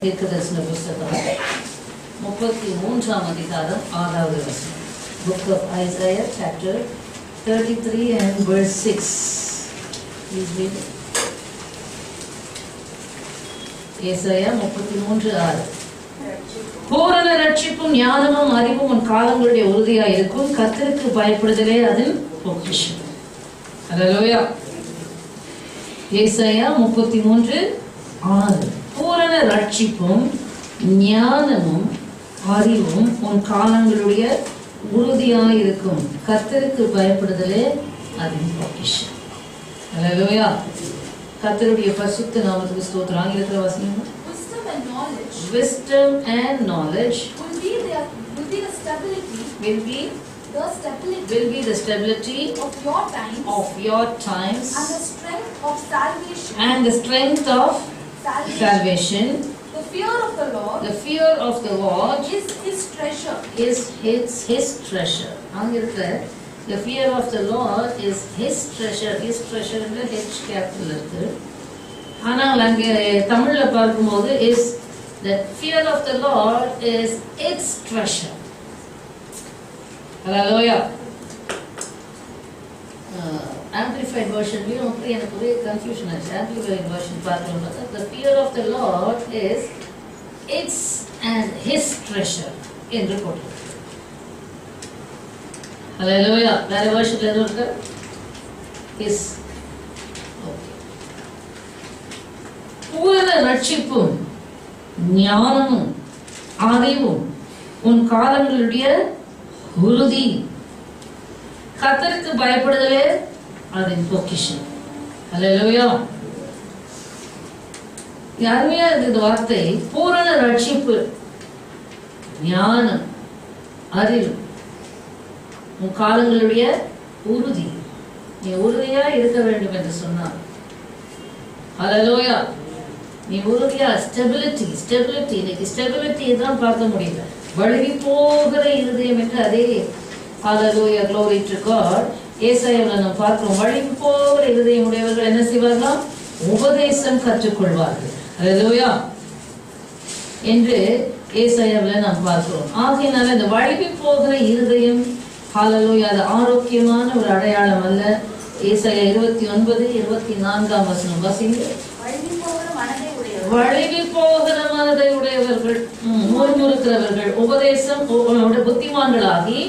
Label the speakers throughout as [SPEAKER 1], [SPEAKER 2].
[SPEAKER 1] தீர்க்கதரிசன புஸ்தகம் 33ஆம் அதிகாரம் 6வது வசனம். Book of Isaiah chapter 33 and verse 6. Please read it. ஏசாயா 33:6. பூரண ரட்சிப்பும் ஞானமும் அறிவும் உன் காலங்களுடைய உறுதியாய் இருக்கும், கர்த்தருக்கு பயப்படுதலே அதன் பொக்கிஷம். ஹல்லேலூயா. ஏசாயா 33:6. பூரண ரட்சிப்பும் ஞானமும் அறிவும் உன் காலங்களுடைய உறுதியாயிருக்கும், கர்த்தருக்கு பயப்படுதலே அதன் பொக்கிஷம். ஹல்லேலூயா. கர்த்தருடைய பரிசுத்த நாமத்துக்கு ஸ்தோத்திரம். ஆங்கிலத்தில் வாசிங்க. Wisdom and knowledge will be the stability of your times and the strength of salvation.
[SPEAKER 2] The fear of the Lord is his treasure.
[SPEAKER 1] The fear of the Lord is his treasure. His treasure in the H capital இருக்கு. ஆனால் அங்கே தமிழ்ல பார்க்கும்போது is the fear of the Lord is its treasure. Hallelujah. Amplified version we don't pray and pray confusion. Amplified version பார்க்கலாம். The fear of the Lord is its and his treasure என்று போட்டு. Hallelujah. வேற version எது இருக்கு? His. Okay. பூரண ரட்சிப்பும் ஞானமும் அறிவும் உன் காலங்களுடைய உறுதி, கர்த்தருக்கு பயப்படுதலே அதன் பொக்கிஷம். ஹல்லேலூயா. அருமையா இந்த வார்த்தை. பூரண ரட்சிப்பு, ஞானம், அறிவு உன் காலங்களுடைய உறுதி. நீ உறுதியா இருக்க வேண்டும் என்று சொன்னார். ஹல்லேலூயா. நீ உறுதியா ஸ்டெபிலிட்டி இன்னைக்கு ஸ்டெபிலிட்டியை தான் பார்க்க முடியல. வழுகி போகிற இருதயம் என்று அதே ஹல்லேலூயா glory to God. ஏசாயாவில் நாம் பார்க்கிறோம், வழுகி போகிற இருதயம் உடையவர்கள் என்ன செய்வார்களாம்? உபதேசம் கற்றுக்கொள்வார்கள். ஹல்லேலூயா என்று ஏசாயாவில் நாம் பார்க்கிறோம். ஆகையினால இந்த வழுகி போகிற இருதயம் ஹல்லேலூயா அது ஆரோக்கியமான ஒரு அடையாளம் அல்ல. ஏசாயா 29:24 வசனம் வாசிங்க. வழுகி போகிற மனதை உடையவர்கள், முறுமுறுக்கிறவர்கள், உபதேசம் புத்திமான்களாகி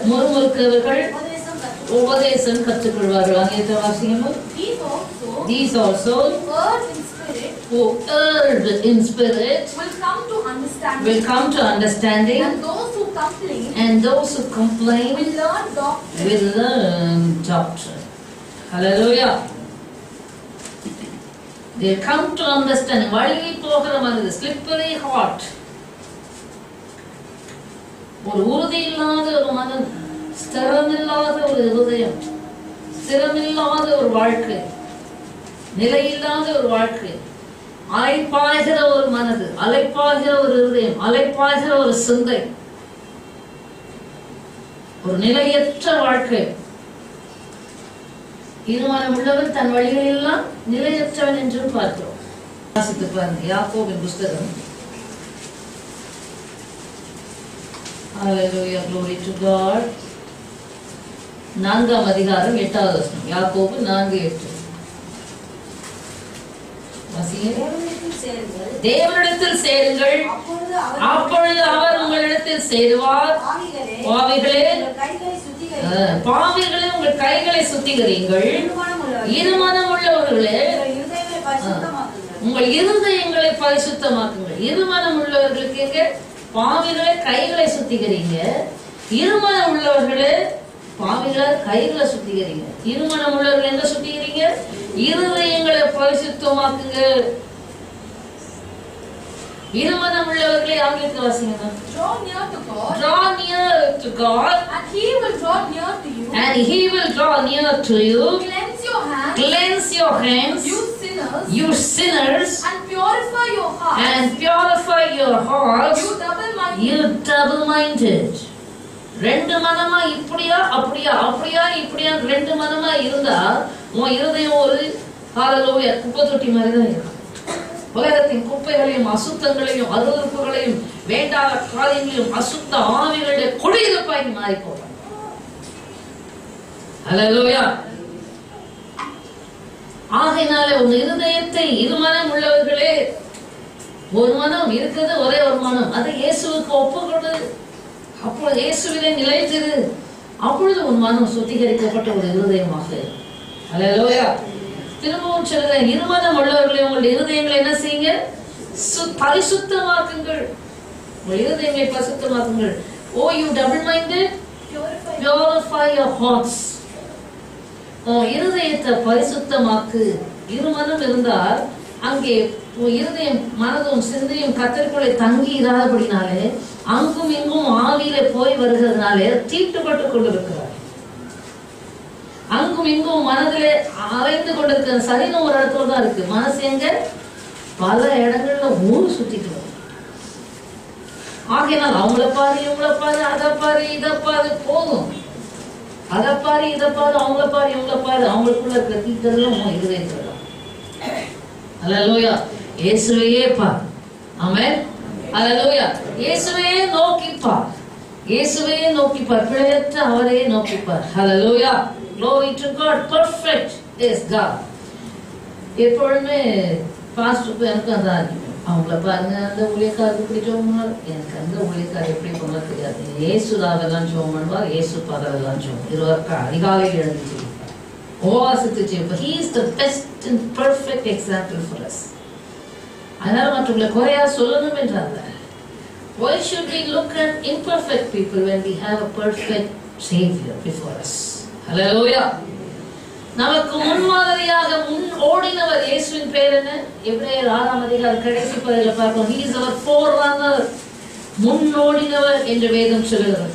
[SPEAKER 1] முறுமுறுக்கிறவர்கள் உபதேசம் கற்றுக்கொள்வார்கள். அங்கே வாசிங்க. These also who erred in spirit will come to understanding, and those who complain will learn doctrine. Hallelujah. They come to understand. வழுகி போகிற மனது, slippery heart, ஒரு உறுதி இல்லாத ஒரு மனம், ஸ்திரமில்லாத ஒரு இருதயம், ஸ்திரமில்லாத ஒரு வாழ்க்கை, நிலையில்லாத ஒரு வாழ்க்கை, அலைப்பாய்கிற ஒரு மனது, அலைப்பாய்கிற ஒரு இருதயம், அலைப்பாய்கிற ஒரு சிந்தை, ஒரு நிலையற்ற வாழ்க்கை. ஈர்மானம் உள்ளவன் தன் வழிகளெல்லாம் நிலையற்றவன் என்றும் பார்க்கிறோம். வாசித்து பாருங்க யாக்கோபின் புஸ்தகம். Hallelujah, glory to God. 4ஆம் அதிகாரம் 8வது வசனம். யாக்கோபு 4:8. தேவனிடத்தில் சேருங்கள், அப்பொழுது அவர் உங்களிடத்தில் சேருவார். பாவிகளே உங்கள் கைகளை சுத்திகரியுங்கள். இருமனம் உள்ளவர்களே உங்கள் இருதயங்களை பரிசுத்தமாக்குங்கள். இருமனம் உள்ளவர்களுக்கு எங்க? பாவிகளே கைகளை சுத்திகரிங்க. இருமனம் உள்ளவர்களே பாவிகளே கைகளை சுத்திகரிங்க. இருமனம் உள்ளவர்கள் எங்க சுத்திகரிங்க? இருதயங்களை பரிசுத்தமாக்குங்க. இருமனம் உள்ளவர்களை ஆங்கிலத்தில் வாசிங்க.
[SPEAKER 2] Draw near
[SPEAKER 1] to God
[SPEAKER 2] and he will draw near to you.
[SPEAKER 1] Cleanse your hands, you sinners,
[SPEAKER 2] and purify your hearts,
[SPEAKER 1] you double-minded. ரெண்டு மனமா இப்படியா அப்படியா அப்படியா இப்படியா ரெண்டு மனமா இருந்தா உன் இருதயம் ஒரு ஹalleluya குப்பை தொட்டி மாதிரி தான் இருக்கும். உலகத்தின் குப்பைகளையும் அசுத்தங்களையும் அருவருப்புகளையும் வேண்டாத காரியங்களையும் அசுத்த ஆவிகளுடைய குடியிருப்பாய் மாறி போறாங்க. ஹல்லேலூயா. ஆகையினாலே உன் இருதயத்தை இருமனம் உள்ளவர்களே, ஒரு மனம் இருக்கிறது, ஒரே ஒரு மனம், அது இயேசுவுக்கு ஒப்புக்கொடு. அப்பொழுது இயேசுவிலே நிலைத்திரு. அப்பொழுது உன் மனம் சுத்திகரிக்கப்பட்ட ஒரு இருதயமாக. ஹல்லேலூயா. திரும்பவும் சொல்கிறேன், இருமனம் உள்ளவர்களே, உங்களுடைய இருதயங்களை என்ன செய்யுங்க? பரிசுத்தமாக்குங்கள். உங்கள் இருதயங்களை பரிசுத்தமாக்குங்கள். O you double minded, purify your hearts. இருதயத்தை பரிசுத்தமாக்கு. இருமனம் இருந்தால் அங்கே இருதயம் மனதும் சிந்தையும் கர்த்தருக்குள்ளே தங்கி இராதபடினாலே அங்கும் இங்கும் ஆவியிலே போய் வருகிறதுனாலே தீட்டுப்பட்டு கொண்டிருக்கிறார். அங்கும் இங்கும் மனதிலே அலைந்து கொண்டிருக்கிற சரீரம் ஒரு இடத்துல தான் இருக்கு. மனசு எங்க? பல இடங்கள்ல ஊர் சுத்திட்டு வரும். ஆகையினால் அவங்கள பாரு, இவங்கள பாரு, அதை பாரு, இதை பாரு, போதும். அதை பாரு, இதை பாரு, அவங்கள பாரு, இவங்கள பாரு, அவங்களுக்குள்ள இருக்கிற தீட்டெல்லாம் இருதயத்துல. ஹல்லேலூயா. இயேசுவையே பார். ஆமென். ஹல்லேலூயா. இயேசுவையே நோக்கிப்பார். இயேசுவையே நோக்கிப்பார். பிழையற்ற அவரையே நோக்கிப்பார். ஹல்லேலூயா. Glory to God. Perfect is God. எப்பொழுதுமே பாஸ்டருக்கு எனக்கு அதான் அவங்கள பாருங்க, அந்த ஊழியக்காரருக்கு இப்படி ஜோம்னார், எனக்கு அந்த ஊழியக்காரர் எப்படி பண்ண தெரியாது. இயேசுதாவெல்லாம் ஜோம் பண்ணுவார், இயேசு பாதவெல்லாம் ஜோம். இருவருக்கு அதிகாலையில் எழுந்து செய்வார், உபவாசித்து செய்வார். He is the best and perfect example for us. அதனால மற்றவங்களை குறையா சொல்லணும் என்றாங்க. Why should we look at imperfect people when we have a perfect Savior before us? Hallelujah. நமக்கு முன்மாதிரியாக முன் ஓடினவர். இயேசுவின் பேர் என்ன? எபிரேயர் 6ஆம் அதிகாரம் கடைசி பகுதியில பார்க்கிறோம். He is our forerunner. முன்னோடினவர் என்று வேதம் சொல்கிறது.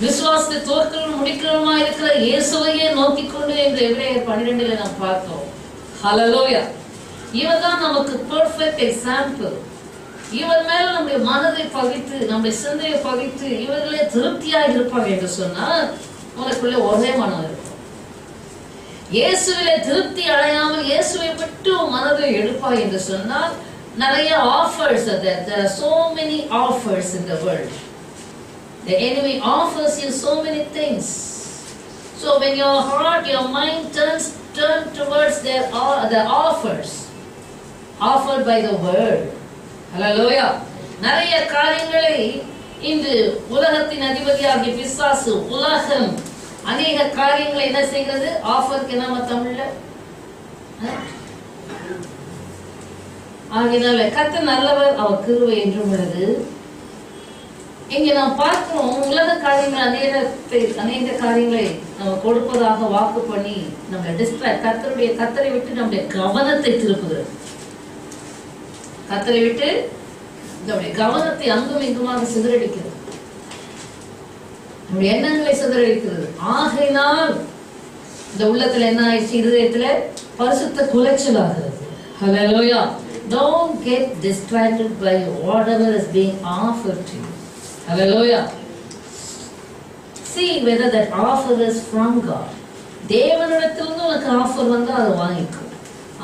[SPEAKER 1] விசுவாசத்தை துவக்கிறவரும் முடிக்கிறவருமாய் இருக்கிற இயேசுவையே நோக்கிக் கொண்டு என்று எபிரேயர் 12 நாம் பார்த்தோம். ஹல்லேலூயா. இவர் தான் நமக்கு பெர்ஃபெக்ட் எக்ஸாம்பிள். இவர் மேல நம்முடைய மனதை பகித்து, நம்முடைய சிந்தையை பகித்து, இவர்களே திருப்தியாக இருப்பாங்க என்று சொன்னால் உனக்குள்ள ஒரே மனம் இருக்கும். இயேசுவிலே திருப்தி அடையாமல் இயேசுவை விட்டு மனதை எடுப்பாய் என்று சொன்னால் நிறைய offers are there. There are so many offers in the world. The enemy offers you so many things. So when your heart, your mind turn towards the offers offered by the world. Hallelujah. நிறைய காரியங்களை இந்த உலகத்தின் அதிபதியாகிய பிசாசு, உலகம் அநேக காரியங்களை என்ன செய்கிறது? ஆஃபருக்கு நம்ம தமிழ்ல ஆகினால கர்த்தர் நல்லவர், அவர் கிருபை என்றும் உள்ளது. இங்க நாம் பார்க்கிறோம், உலக காரியங்கள் அநேக காரியங்களை நம்ம கொடுப்பதாக வாக்கு பண்ணி நம்ம டிஸ்ட்ராக்ட், கர்த்தரை விட்டு நம்முடைய கவனத்தை திருப்புகிறது. கர்த்தரை விட்டு நம்முடைய கவனத்தை அங்கும் இங்குமாக சிதறடிக்கிறது, நம்முடைய எண்ணங்களை சிதறடிக்கிறது. ஆகையினால் இந்த உள்ளத்துல என்ன ஆயிடுச்சு? இருதயத்துல பரிசுத்த குலைச்சல் ஆகிறது. Hallelujah. Don't get distracted by whatever is being offered to you. Hallelujah. See whether that offer is from God. தேவனிடத்திலிருந்து உனக்கு ஆஃபர் வந்தா அதை வாங்கிக்கோ.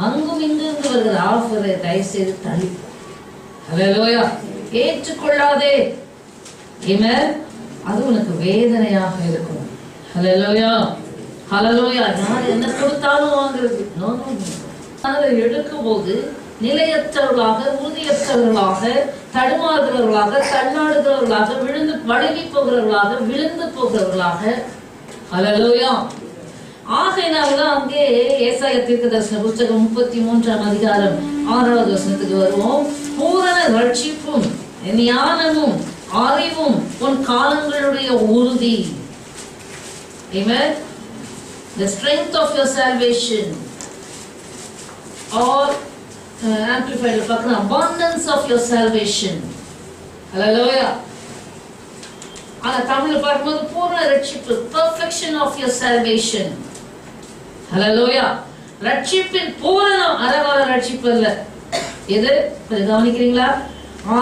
[SPEAKER 1] அங்கும் இங்கிருந்து வருகிற ஆஃபரை தயவு செய்து தள்ளிப்போ. Hallelujah. ஏற்றுக்கொள்ளாதே. Amen. அது உனக்கு வேதனையாக இருக்கும். Hallelujah. Hallelujah. யார் என்ன கொடுத்தாலும் வாங்குறது. No no no. அதை எடுக்கும் போது நிலையற்றவர்களாக, உறுதியற்றவர்களாக, தடுமாறுகிறவர்களாக, தள்ளாடுகிறவர்களாக, வழுகி போகிறவர்களாக, விழுந்து போகிறவர்களாக. Hallelujah. ஆகையினால்தான் அங்கே ஏசாயா தீர்க்கதரிசன புத்தகம் 33ஆம் அதிகாரம் 6வது வசனத்துக்கு வருவோம். பூரண ரட்சிப்பும் ஞானமும் அறிவும் உன் காலங்களுடைய உறுதி. Amen. The strength of your salvation, or amplified பார்க்கணும், abundance of your salvation. Hallelujah. ஆனா தமிழ்ல பார்க்கும்போது பூரண ரட்சிப்பு, perfection of your salvation. Hallelujah. ரட்சிப்பின் பூரணம் அறவார ரட்சிப்பு அல்ல. எது கவனிக்கிறீங்களா?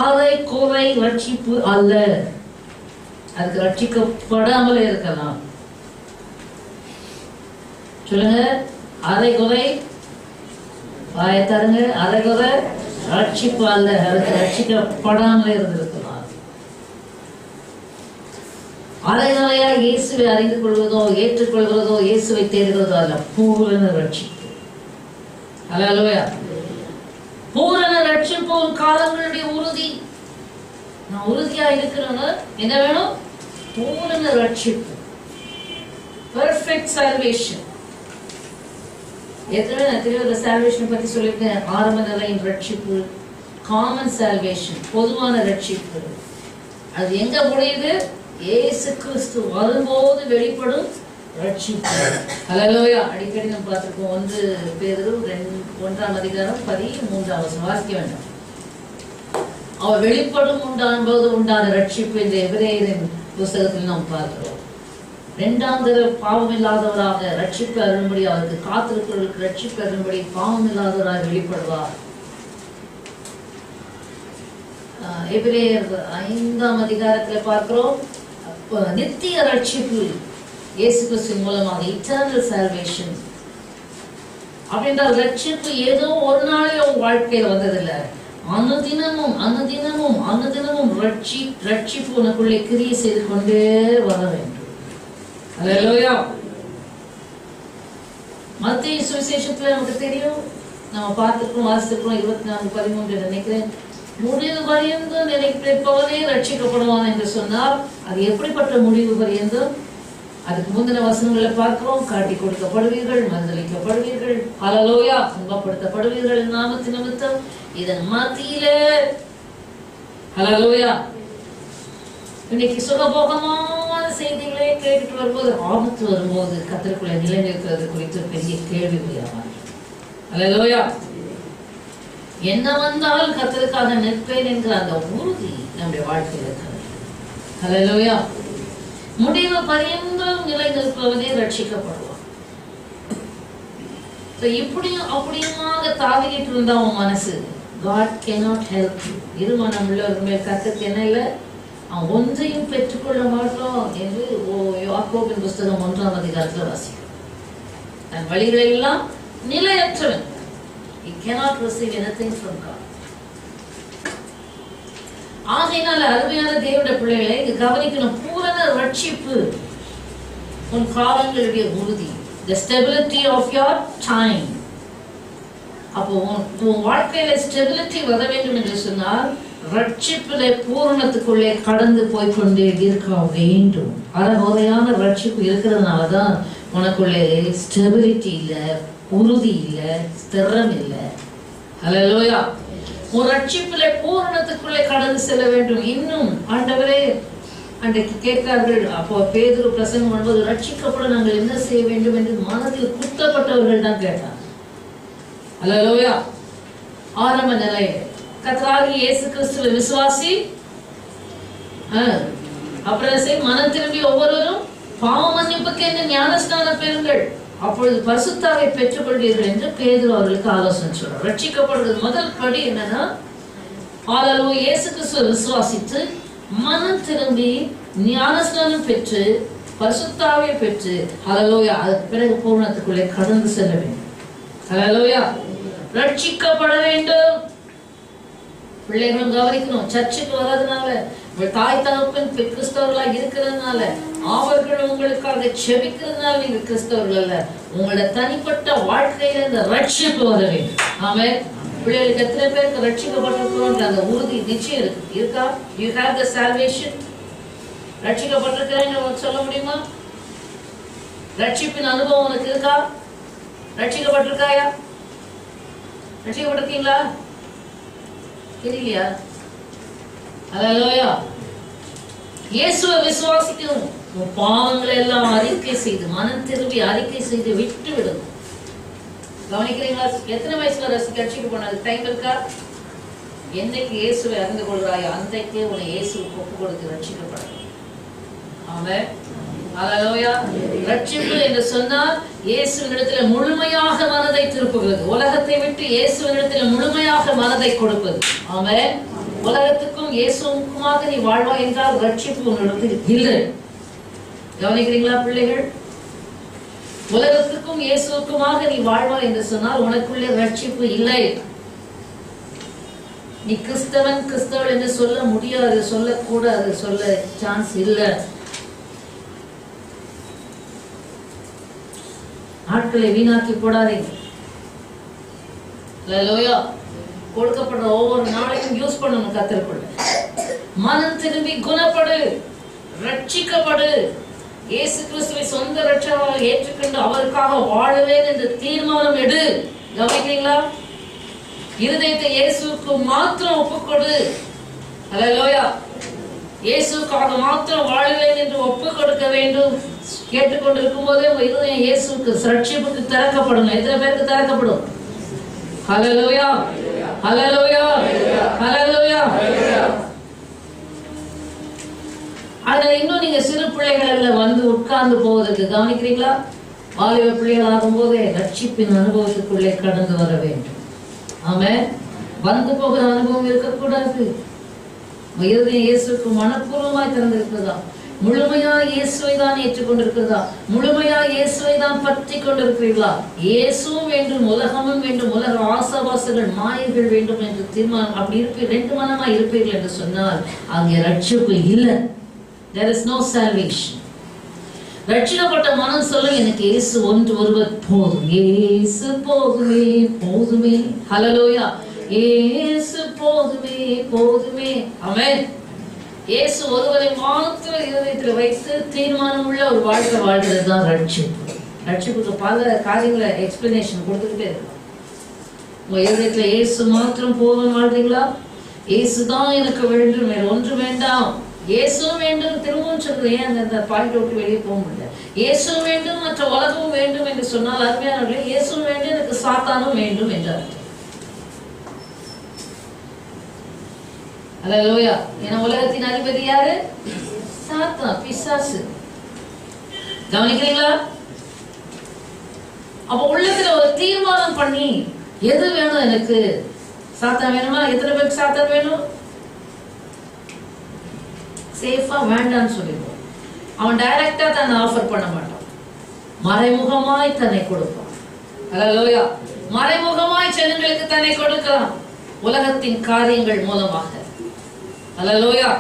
[SPEAKER 1] ஆலை குறை ரட்சிப்பு அல்ல. அதுக்கு ரட்சிக்கப்படாமலே இருக்கலாம். சொல்லுங்க, அரை குறை வாயை தருங்க. அரைகுறை ரட்சிப்பு அல்ல, அதுக்கு ரட்சிக்கப்படாமலே இருந்திருக்கலாம். அரைகுறையா இயேசுவை அறிந்து கொள்வதோ ஏற்றுக்கொள்வதோ இயேசுவை தேடுவதோ அல்ல, பூரண ரட்சிப்பு. அல்லேலூயா. பூரண ரட்சிப்பு காலங்களுடைய உறுதி. நான் உறுதியா இருக்கிறேன்னா என்ன வேணும்? பூரண ரட்சிப்பு, பெர்ஃபெக்ட் சால்வேஷன். எத்தனை சால்வேஷன் பத்தி சொல்லியிருக்கேன். ஆரம்ப நிலையின் ரட்சிப்பு, காமன் சால்வேஷன், பொதுவான ரட்சிப்பு. அது எங்க முடியுது? இயேசு கிறிஸ்து வரும்போது வெளிப்படும் ரட்சிப்பு. அல்லேலூயா. அடிக்கடி நம்ம பார்த்திருக்கோம். 1 பேதுரு 1ஆம் அதிகாரம் 13ஆம் வசனம் வாசிக்க வேண்டாம். அவர் வெளிப்படும் போது உண்டான ரட்சிப்பு என்ற எபிரேயரின் புஸ்தகத்தில் நாம் பார்க்கிறோம். 2ஆம் தடவை பாவம் இல்லாதவராக ரட்சிப்பு அருள்படி அவருக்கு காத்திருக்கிறவர்களுக்கு ரட்சிப்பு அருள்படி பாவம் இல்லாதவராக வெளிப்படுவார். எபிரேயர் 5ஆம் அதிகாரத்தில் பார்க்கிறோம். நித்திய ரட்சிப்பு இயேசு கிறிஸ்து மூலமாக, இட்டர்னல் சால்வேஷன். அப்படின்ற ரட்சிப்பு ஏதோ ஒரு நாளே உங்க வாழ்க்கையில வந்ததில்லை. அனுதினமும் ரட்சிப்பு உனக்குள்ளே கிரியை செய்து கொண்டே வர வேண்டும். அல்லேலூயா. மத்தேயு சுவிசேஷத்துல நமக்கு தெரியும், நம்ம பார்த்துருக்கோம், வாசித்திருக்கோம். 24:13 நினைக்கிறேன். முடிவு பரியந்தம் நினைப்பவனே ரட்சிக்கப்படுவான் என்று சொன்னார். அது எப்படிப்பட்ட முடிவு பரியந்தம்? அதுக்கு முந்தின வசனங்களை பார்க்கிறோம். காட்டி கொடுக்கப்படுவீர்கள், மறுதளிக்கப்படுவீர்கள், அல்லேலூயா, துன்பப்படுத்தப்படுவீர்கள் நாமத்து நிமித்தம். இதன் மத்தியிலே அல்லேலூயா இன்னைக்கு சுகபோகமான செய்திகளே கேட்டுட்டு வரும்போது, ஆபத்து வரும்போது கர்த்தருக்குள்ளே நிலைநிற்கிறது குறித்து பெரிய கேள்விக்குறியாவார். அல்லேலூயா. என்ன வந்தாலும் கர்த்தருக்காக நிற்பேன் என்கிற அந்த உறுதி நம்முடைய வாழ்க்கையில் இருக்கிறது. அல்லேலூயா. முடிவு பரியந்தம் நிலை நிற்பவனே ரட்சிக்கப்படுவான். இப்படியும் அப்படியுமாக தாவிக்கிட்டு இருந்தா உன் மனசு, God cannot help you. இருமனம் உள்ளவர் மேல் கர்த்தருக்கு என்ன இல்லை, அவன் ஒன்றையும் பெற்றுக்கொள்ள மாட்டோம் என்று யாக்கோபின் புஸ்தகம் 1ஆம் அதிகாரத்தில் வாசிக்கிறோம். தன் வழிகளெல்லாம் நிலையற்றவன். He cannot receive anything from God. ஆகையினால அருமையான தேவனுடைய பிள்ளைகளை இது கவனிக்கணும். பூரண ரட்சிப்பு உன் காலங்களுடைய உறுதி, the stability of your time. அப்போ உன் வாழ்க்கையில ஸ்டெபிலிட்டி வர வேண்டும் என்று சொன்னால் ரட்சிப்பிலே பூரணத்துக்குள்ளே கடந்து போய்கொண்டே இருக்க வேண்டும். அறகுறையான ரட்சிப்பு இருக்கிறதுனாலதான் உனக்குள்ளே ஸ்டெபிலிட்டி இல்லை, உறுதி இல்லை, ஸ்திரம் இல்லை. அல்லேலூயா. ஒரு ரட்சிப்பிலே பூரணத்துக்குள்ளே கடந்து செல்ல வேண்டும். இன்னும் ஆண்டவரே அன்றைக்கு கேட்கிறார்கள். அப்போ பேதுரு பிரசங்கம் பண்ணும்போது, ரட்சிக்கப்பட நாங்கள் என்ன செய்ய வேண்டும் என்று மனதில் குத்தப்பட்டவர்கள் தான் கேட்டாங்க. அல்லேலூயா. ஆரம்ப நிலை கர்த்தராகிய இயேசு கிறிஸ்துவை விசுவாசி, அப்புறம் மனம் திரும்பி ஒவ்வொருவரும் பாவ மன்னிப்புக்கு என்று ஞானஸ்நானம் பெறுங்கள், அப்பொழுது பரிசுத்தாவை பெற்றுக்கொள்வீர்கள் என்று பேதுரு அவர்களுக்கு ஆலோசனை சொல்றார். ரட்சிக்கப்படுறது முதல் படி என்னன்னா, அல்லேலூயா, இயேசு கிறிஸ்துவை விசுவாசித்து மனம் திரும்பி ஞானஸ்நானம் பெற்று பரிசுத்தாவை பெற்று, அல்லேலூயா, அதுக்கு பிறகு பூரணத்துக்குள்ளே கடந்து செல்ல வேண்டும். அல்லேலூயா. ரட்சிக்கப்பட வேண்டும். பிள்ளைகளும் கவனிக்கணும். சர்ச்சுக்கு வர்றதுனால, உங்கள் தாய் தகப்பன் கிறிஸ்தவர்களாக இருக்கிறதுனால, அவர்கள் உங்களுக்காக செபிக்கிறதுனால நீங்க கிறிஸ்தவர்கள் அல்ல. உங்களோட தனிப்பட்ட வாழ்க்கையில இந்த ரட்சிப்பு வர வேண்டும். ஆமென். பிள்ளைகளுக்கு எத்தனை பேருக்கு ரட்சிக்கப்பட்டிருக்கிறோம் அந்த உறுதி நிச்சயம் இருக்கு இருக்கா? You have the salvation. ரட்சிக்கப்பட்டிருக்கிறேன்னு உனக்கு சொல்ல முடியுமா? ரட்சிப்பின் அனுபவம் உனக்கு இருக்கா? ரட்சிக்கப்பட்டிருக்காயா? ரட்சிக்கப்பட்டிருக்கீங்களா? தெரியலையா? அல்லேலூயா. இயேசுவை விசுவாசிக்கணும். உன் பாவங்களை எல்லாம் அறிக்கை செய்து மனம் திரும்பி அறிக்கை செய்து விட்டு விடும். கவனிக்கிறீங்களா? எத்தனை வயசுல ரட்சிக்க போனது டைம் இருக்கா? என்னைக்கு இயேசுவை அறிந்து கொள்றாயோ அன்றைக்கே உன்னை இயேசுவுக்கு ஒப்பு கொடுத்து ரட்சிக்கப்படும். ஆமென். அல்லேலூயா. ரட்சிப்பு என்று சொன்னால் இயேசுவினிடத்தில் முழுமையாக மனதை திருப்புகிறது. உலகத்தை விட்டு இயேசுவினிடத்தில் முழுமையாக மனதை கொடுப்பது. ஆமென். உலகத்துக்கும் இயேசுவுக்குமாக நீ வாழ்வாய் என்றால் ரட்சிப்பு உன்னிடத்தில் இல்லை. கவனிக்கிறீங்களா பிள்ளைகள்? உலகத்துக்கும் இயேசுவுக்குமாக நீ வாழ்வாய் என்று சொன்னால் உனக்குள்ளே ரட்சிப்பு இல்லை. நீ கிறிஸ்தவன் கிறிஸ்தவன் என்று சொல்ல முடியாது, சொல்லக்கூடாது, சொல்ல சான்ஸ் இல்லை. நாட்களை வீணாக்கி போடாதீங்க. ஹல்லேலூயா. கொடுக்கப்படுற ஒவ்வொரு நாளையும் யூஸ் பண்ணணும். கர்த்தருக்குள்ள மனம் திரும்பி குணப்படு, ரட்சிக்கப்படு. இயேசு கிறிஸ்துவை சொந்த ரட்சகராக ஏற்றுக்கொண்டு அவருக்காக வாழுவேன் என்று தீர்மானம் எடு. கவனிக்கிறீங்களா? இருதயத்தை இயேசுவுக்கு மாத்திரம் ஒப்புக்கொடு. ஹல்லேலூயா. இயேசுக்காக மாத்திரம் வாழுவேன் என்று ஒப்புக் கொடுக்க வேண்டும். கேட்டுக்கொண்டிருக்கும் போதே உங்க இருதயம் இயேசுக்கு ரட்சிப்புக்கு திறக்கப்படும். எத்தனை பேருக்கு திறக்கப்படும்? ஹல்லேலூயா, ஹல்லேலூயா, ஹல்லேலூயா. அதுல இன்னும் நீங்க சிறு பிள்ளைகள் வந்து உட்கார்ந்து போவதற்கு கவனிக்கிறீங்களா? வாலிப பிள்ளைகள் ஆகும் போதே ரட்சிப்பின் அனுபவத்துக்குள்ளே கடந்து வர வேண்டும். ஆமென். வந்து போகிற அனுபவம் இருக்கக்கூடாது. இருதயம் இயேசுக்கு மனப்பூர்வமாய் திறந்திருக்கிறதா? முழுமையாக இயேசுவை தான் ஏற்றுக்கொண்டிருக்கிறதா? முழுமையாக இயேசுவை தான் பற்றி கொண்டிருக்கிறீர்களா? இயேசுவும் வேண்டும், உலகமும் வேண்டும், உலக ஆசாபாசங்கள் மாயர்கள் வேண்டும் என்று தீர்மானம் அப்படி இருப்பீர்கள், ரெண்டு மனமா இருப்பீர்கள் என்று சொன்னால் அங்கே ரட்சிப்பு இல்லை. There is no salvation. ரட்சிக்கப்பட்ட மனம் சொல்ல எனக்கு இயேசு ஒருவர் போதும், இயேசு போதுமே போதுமே. ஹல்லேலூயா. இயேசு போதுமே போதுமே. ஆமென். இயேசு ஒருவரை மாத்திரம் இருதயத்தில் வைத்து தீர்மானம் உள்ள ஒரு வாழ்க்கை வாழ்கிறது தான் ரட்சிப்பு. ரட்சிப்புக்கு பல காரியங்களை எக்ஸ்பிளனேஷன் கொடுத்துக்கிட்டே இருக்கலாம். உங்க இருதயத்துல இயேசு மாத்திரம் போதும் வாழ்றீங்களா? இயேசு தான் எனக்கு வேண்டும், வேறு ஒன்று வேண்டாம். இயேசுவும் வேண்டும். திரும்பவும் சொல்றேன், அந்த பாயிண்ட் விட்டு வெளியே போக முடியல. இயேசுவும் வேண்டும், மற்ற உலகமும் வேண்டும் என்று சொன்னால் அருமையானவர்களே, இயேசுவும் வேண்டும், எனக்கு சாத்தானும் வேண்டும் என்றார். ஹல்லேலூயா. ஏன்னா உலகத்தின் அதிபதி யாரு? சாத்தான், பிசாசு. கவனிக்கிறீங்களா? அப்ப உள்ளத்துல ஒரு தீர்மானம் பண்ணி எது வேணும் எனக்கு? சாத்தான் வேணுமா? எத்தனை பேருக்கு சாத்தான் வேணும்? சேஃபா வேண்டான்னு சொல்லிடுவோம். அவன் டைரக்டா தன்னை ஆஃபர் பண்ண மாட்டான், மறைமுகமாய் தன்னை கொடுப்பான். ஹல்லேலூயா. மறைமுகமாய் ஜனங்களுக்கு தன்னை கொடுக்கலாம், உலகத்தின் காரியங்கள் மூலமாக. ஹல்லேலூயா.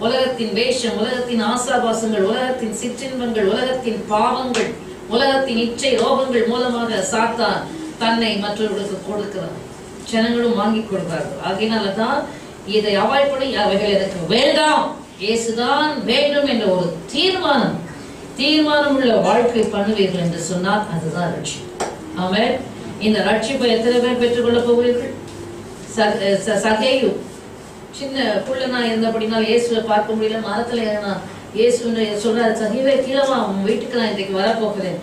[SPEAKER 1] உலகத்தின் வேஷம், உலகத்தின் ஆசாபாசங்கள், உலகத்தின் சிற்றின்பங்கள், உலகத்தின் பாவங்கள், உலகத்தின் இச்சை ரோகங்கள் மூலமாக சாத்தான் தன்னை மற்றவர்களுக்கு கொடுக்கிறான். ஜனங்களும் வாங்கி கொடுக்கிறார்கள். ஆகையினாலதான் இதை அவாய்ட் பண்ணி அவைகள் எனக்கு வேண்டாம், இயேசுதான் வேண்டும் என்ற ஒரு தீர்மானம் உள்ள வாழ்க்கை பண்ணுவீர்கள் என்று சொன்னால் அதுதான் ரட்சிப்பு. ஆமென். இந்த ரட்சிப்பை எத்தனை பேர் பெற்றுக்கொள்ள போகிறீர்கள்? சகேயு சின்ன புள்ளனா இருந்தபடினால் இயேசுவை பார்க்க முடியல, மரத்துல ஏறினா இயேசு சொல்றாரு, சகேவே கீழவா, உன் வீட்டுக்கு நான் இன்றைக்கு வரப்போகிறேன்.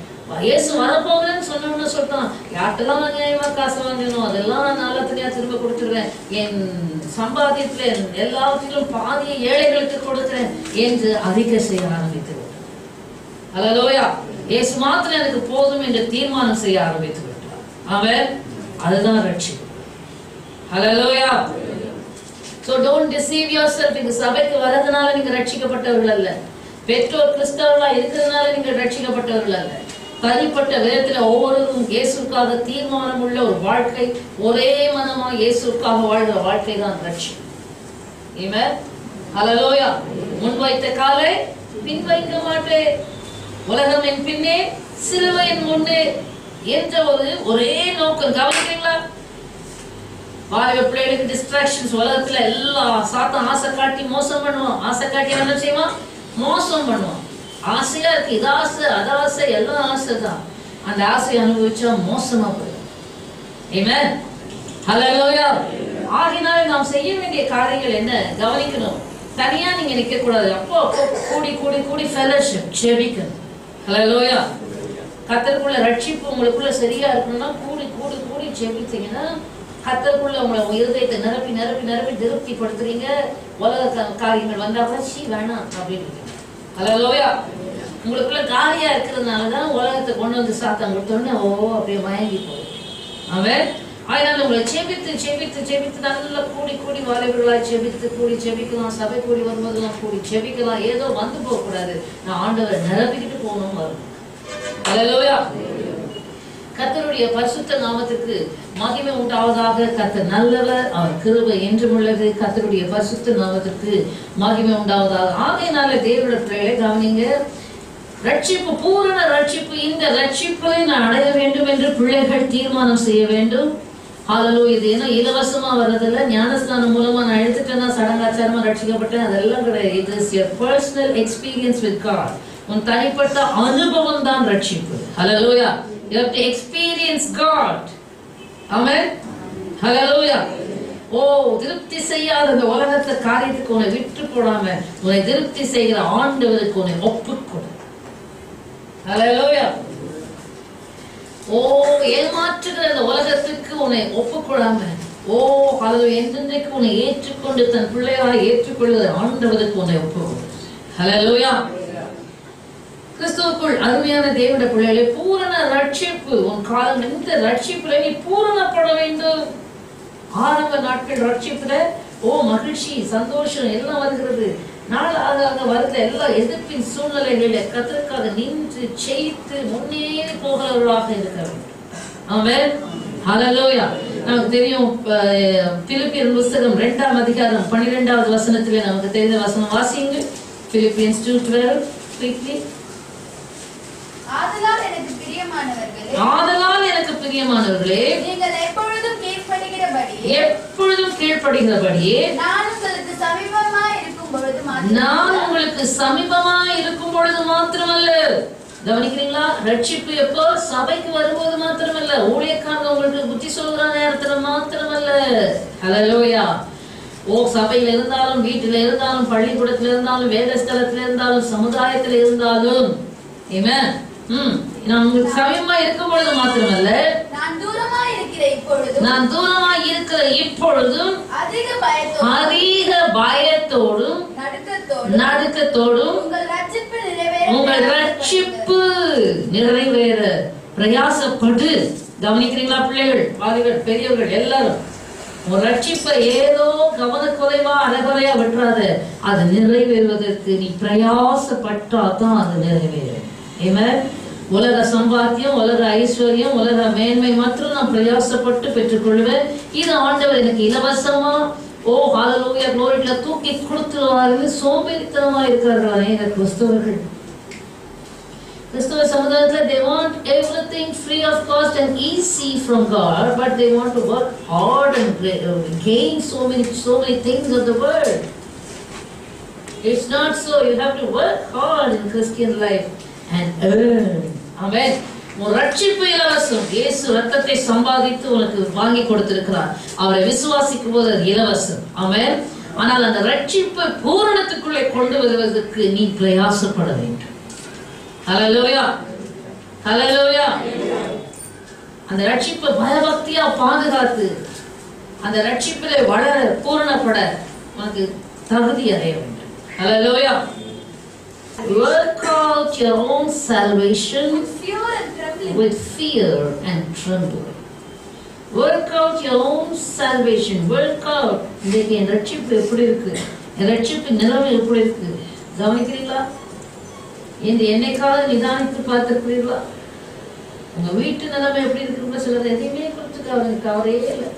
[SPEAKER 1] இயேசு வரப்போகிறேன்னு சொன்னோம்னு சொல்லிட்டான். யார்ட்டெல்லாம் அநியாயமா காசு வாங்கணும் அதெல்லாம் நான் நல்ல தனியா திரும்ப கொடுத்துருவேன், என் சம்பாதித்துல எல்லாவற்றிலும் பாதியை ஏழைகளுக்கு கொடுக்கிறேன் என்று அதிக செய்ய ஆரம்பித்து விட்டார். ஹல்லேலூயா. இயேசு மாத்திரம் எனக்கு போதும் என்று தீர்மானம் செய்ய ஆரம்பித்து விட்டார். ஆமென். அதுதான் ரட்சிப்பு. ஹல்லேலூயா. So don't deceive yourself. இந்த சபைக்கு வரதுனால நீங்க ரட்சிக்கப்பட்டவர்கள் அல்ல, பெற்றோர் கிறிஸ்தவர்களா இருக்கிறதுனால நீங்க ரட்சிக்கப்பட்டவர்கள் அல்ல. தனிப்பட்ட விதத்துல ஒவ்வொருவரும் இயேசுக்காக தீர்மானம் உள்ள ஒரு வாழ்க்கை, ஒரே மனமா இயேசுக்காக வாழ்கிற வாழ்க்கை தான் ரட்சிப்பு. ஆமென். ஹல்லேலூயா. முன் வைத்த காலை பின் வைக்க மாட்டேன், உலகம் என் பின்னே சிலுவை என் முன்னே என்ற ஒரே நோக்கம். கவனிக்கிறீங்களா? வாலிப பிள்ளைகளுக்கு டிஸ்ட்ராக்ஷன்ஸ் உலகத்துல எல்லாம் சாத்தான் ஆசை காட்டி மோசம் பண்ணுவான். ஆசை காட்டி என்ன செய்வான்? மோசம் பண்ணுவான். ஆசையா இருக்கு, இது ஆசை அது ஆசை, எல்லாம் ஆசை தான். அந்த ஆசையை அனுபவிச்சா மோசமா போயிடும். ஆமென். ஹல்லேலூயா. ஆகினால் நாம் செய்ய வேண்டிய காரியங்கள் என்ன கவனிக்கணும். தனியா நீங்க நிக்க கூடாது. அப்போ கூடி கூடி கூடி ஃபெலோஷிப் ஜெபிக்கணும். ஹல்லேலூயா. கர்த்தருக்குள்ள ரட்சிப்பு உங்களுக்குள்ள சரியா இருக்கணும்னா கூடி கூடி கூடி ஜெபித்தீங்கன்னா கர்த்தருக்குள்ள உங்களை இருதயத்தை நிரப்பி நிரப்பி நிரப்பி திருப்திப்படுத்துறீங்க. உலக காரியங்கள் வந்தா கூட சீ வேணாம் அப்படின்னு. ஹல்லேலூயா. உங்களுக்குள்ள காலியா இருக்கிறதுனாலதான் உலகத்தை கொண்டு வந்து சாத்தான் கொடுத்தோடனே அப்படியே மயங்கி போகுது. அவன் அதனால உங்களை செபித்து செபித்து செபித்து நல்லா கூடி கூடி வாலிபர்களாய் செபித்து கூடி செபிக்கலாம். சபை கூடி வரும்போதெல்லாம் கூடி செபிக்கலாம். ஏதோ வந்து போக கூடாது, நான் ஆண்டவரை நிரப்பிக்கிட்டு போகணும் வரணும். ஹல்லேலூயா. கர்த்தருடைய பரிசுத்த நாமத்துக்கு மகிமை உண்டாவதாக. கர்த்தர் நல்லவர், அவர் கிருபை என்றும் உள்ளது. கர்த்தருடைய பரிசுத்த நாமத்துக்கு மகிமை உண்டாவதாக. ஆகையினால தேவனுடைய பிள்ளைகளை கவனிங்க. ரட்சிப்பு, பூரண ரட்சிப்பு, இந்த ரட்சிப்பை நான் அடைய வேண்டும் என்று பிள்ளைகள் தீர்மானம் செய்ய வேண்டும். ஹல்லேலூயா. இது என்ன இலவசமா வர்றதில்ல, ஞானஸ்நானம் மூலமா நான் எடுத்துட்டேன்னா சடங்காச்சாரமா ரட்சிக்கப்பட்டேன், அதெல்லாம் கிடையாது. It is your personal experience with God. உன் தனிப்பட்ட அனுபவம் தான் ரட்சிப்பு. ஹல்லேலூயா. You have to experience God. Amen. Hallelujah. திருப்தி செய்யாத இந்த உலகத்தை காரியத்துக்கு உன்னை விட்டு போடாம உன்னை திருப்தி செய்கிற ஆண்டவருக்கு உன்னை ஒப்புக்கொடு. Hallelujah. ஏமாற்றுகிற இந்த உலகத்துக்கு உன்னை ஒப்புக்கொடாம என்றைக்கு உன்னை ஏற்றுக்கொண்டு தன் பிள்ளையாக ஏற்றுக்கொள்கிற ஆண்டவருக்கு உன்னை ஒப்புக்கொடு. Hallelujah. கிறிஸ்துவுக்குள் அருமையான தேவனுடைய பிள்ளைகளே, பூரண ரட்சிப்பு உன் காலம். இந்த ரட்சிப்புல நீ பூரணப்பட வேண்டும். ஆரம்ப நாட்கள் ரட்சிப்புல மகிழ்ச்சி, சந்தோஷம் எல்லாம் வருகிறது. நாள் ஆக வருகிற எல்லா எதிர்ப்பின் சூழ்நிலைகளில கர்த்தருக்காக நின்று ஜெயித்து முன்னேறி போகிறவர்களாக இருக்க வேண்டும். ஆமென். ஹல்லேலூயா. நமக்கு தெரியும், பிலிப்பியர் புத்தகம் 2ஆம் அதிகாரம் 12வது வசனத்திலே நமக்கு தெரிந்த வசனம் வாசிங்க. Philippians 2:12 quickly.
[SPEAKER 2] ஆதலால் எனக்கு பிரியமானவர்களே, நீங்கள் எப்பொழுதும் கீழ்ப்படிகிறபடியே நான் உங்களுக்கு சமீபமாய் இருக்கும் பொழுது மாத்திரமல்ல. கவனிக்கிறீங்களா? ரட்சிப்பு எப்போ? சபைக்கு வரும்போது மாத்திரமல்ல, ஊழியக்காரங்க உங்களுக்கு புத்தி சொல்கிற நேரத்துல மாத்திரமல்ல. ஹல்லேலூயா. சபையில இருந்தாலும், வீட்டுல இருந்தாலும், பள்ளிக்கூடத்துல இருந்தாலும், வேத ஸ்தலத்துல இருந்தாலும், சமுதாயத்துல இருந்தாலும், நான் உங்களுக்கு சமயமா இருக்கும் பொழுது மாத்திரமல்ல, நான் தூரமாய் இருக்கிற இப்பொழுதும் அதிக பயத்தோடும் நடுக்கத்தோடும் உங்கள் ரட்சிப்பு நிறைவேற பிரயாசப்பட்டு. கவனிக்கிறீங்களா பிள்ளைகள், வாலிபர், பெரியவர்கள் எல்லாரும்? உன் ரட்சிப்பை ஏதோ கவனக்குறைவா அரைகுறையா விட்டுறாத. அது நிறைவேறுவதற்கு நீ பிரயாசப்பட்டாதான் அது நிறைவேறும். உலக சம்பாத்தியம், உலக ஐஸ்வர்யம், உலக மேன்மை மற்றும் நான் பிரயாசப்பட்டு பெற்றுக்கொள்வேன். இது ஆண்டவர் எனக்கு இலவசமா ஹல்லேலூயா க்ளோரியில தூக்கி கொடுத்துருவாரு. சோம்பேறித்தனமா இருக்கார்கள் அநேக கிறிஸ்தவர்கள். கிறிஸ்தவ சமுதாயத்துல they want everything free of cost and easy from God, but they want to work hard and gain so many things of the world. It's not so. You have to work hard in Christian life and earn. Amen. உன் ரட்சிப்பு இலவசம். இயேசு ரத்தத்தை சம்பாதித்து உனக்கு வாங்கி கொடுத்திருக்கிறார். அவரை விசுவாசிக்கும் போது அது இலவசம். ஆமென். ஆனால் அந்த ரட்சிப்பை பூரணத்துக்குள்ளே கொண்டு வருவதற்கு நீ பிரயாசப்பட வேண்டும். ஹல்லேலூயா. ஹல்லேலூயா. அந்த ரட்சிப்பை பயபக்தியா பாதுகாத்து அந்த ரட்சிப்பிலே வளர, பூரணப்பட உனக்கு தகுதி அடைய வேண்டும். ஹல்லேலூயா. Work out your own salvation with fear and trembling. Work out your own salvation. Work out. இன்னைக்கு என் ரட்சிப்பு எப்படி இருக்கு? என் ரட்சிப்பு நிலைமை எப்படி இருக்கு? கவனிக்கிறீங்களா? இந்த என்னைக்காவது நிதானித்து பார்த்திருக்கிறீர்களா? உங்க வீட்டு நிலைமை எப்படி இருக்குன்னு சிலர் எதையுமே குறித்து கவலையே இல்லை.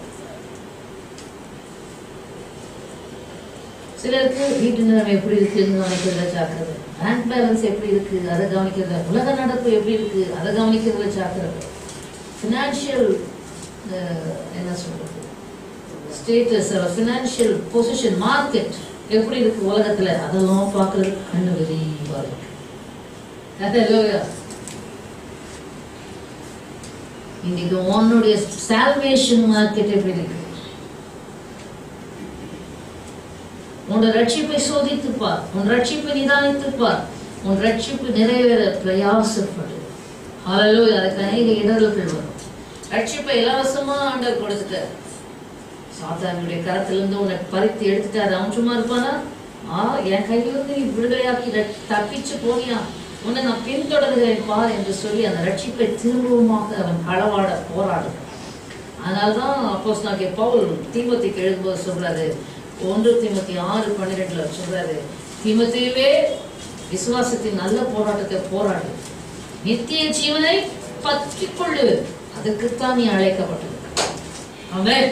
[SPEAKER 2] சிலருக்கு வீட்டு நிலைமை எப்படி இருக்குன்னு நினைக்கிறத ஜாக்கிரதை. பேங்க் பேலன்ஸ் எப்படி இருக்கு அதை கவனிக்கிறத. உலக நடப்பு எப்படி இருக்கு அதை கவனிக்கிறதுல ஜாக்கிரதை. ஃபினான்ஷியல் என்ன சொல்றது, ஸ்டேட்டஸ், ஃபினான்ஷியல் பொசிஷன், மார்க்கெட் எப்படி இருக்கு உலகத்துல, அதெல்லாம் பார்க்கறது கண்ணு விரிவா இருக்கு. இன்னைக்கு உன்னுடைய சால்வேஷன் மார்க்கெட் எப்படி இருக்கு? உன் ரட்சிப்பை சோதித்துப்பார், உன் ரட்சிப்பை நிதானித்துப்பார், உன் ரட்சிப்பு நிறைவேற பிரயாசப்படு. ஹல்லேலூயா. அதுக்கு அநேக இடர்கள் வரும். ரட்சிப்பை இலவசமா ஆண்டவர் கொடுத்துட்டார். சாத்தானுடைய கரத்திலிருந்து உன்னை பறித்து எடுத்துட்டாரு. அவன் சும்மா இருப்பானா? என் கையிலிருந்து நீ விடுதலையாக்கி தப்பிச்சு போனியா, உன்னை நான் பின்தொடர்கிறேன் பார் என்று சொல்லி அந்த ரட்சிப்பை திரும்பவுமாக அவன் களவாட போராடுகிறான். அதனால்தான் அப்போஸ்தலனாகிய பவுல் தீமோத்தேயுக்கு எழுதும்போது சொல்றாரு, 1 தீமோத்தேயு 6:12 சொல்றாரு, தீமோத்தேயுவே விசுவாசத்தின் நல்ல போராட்டத்தை போராடு,
[SPEAKER 1] நித்திய ஜீவனை பற்றி கொள்ளு. அதுக்குத்தான் நீ அழைக்கப்பட்டிருக்க. ஆமென்.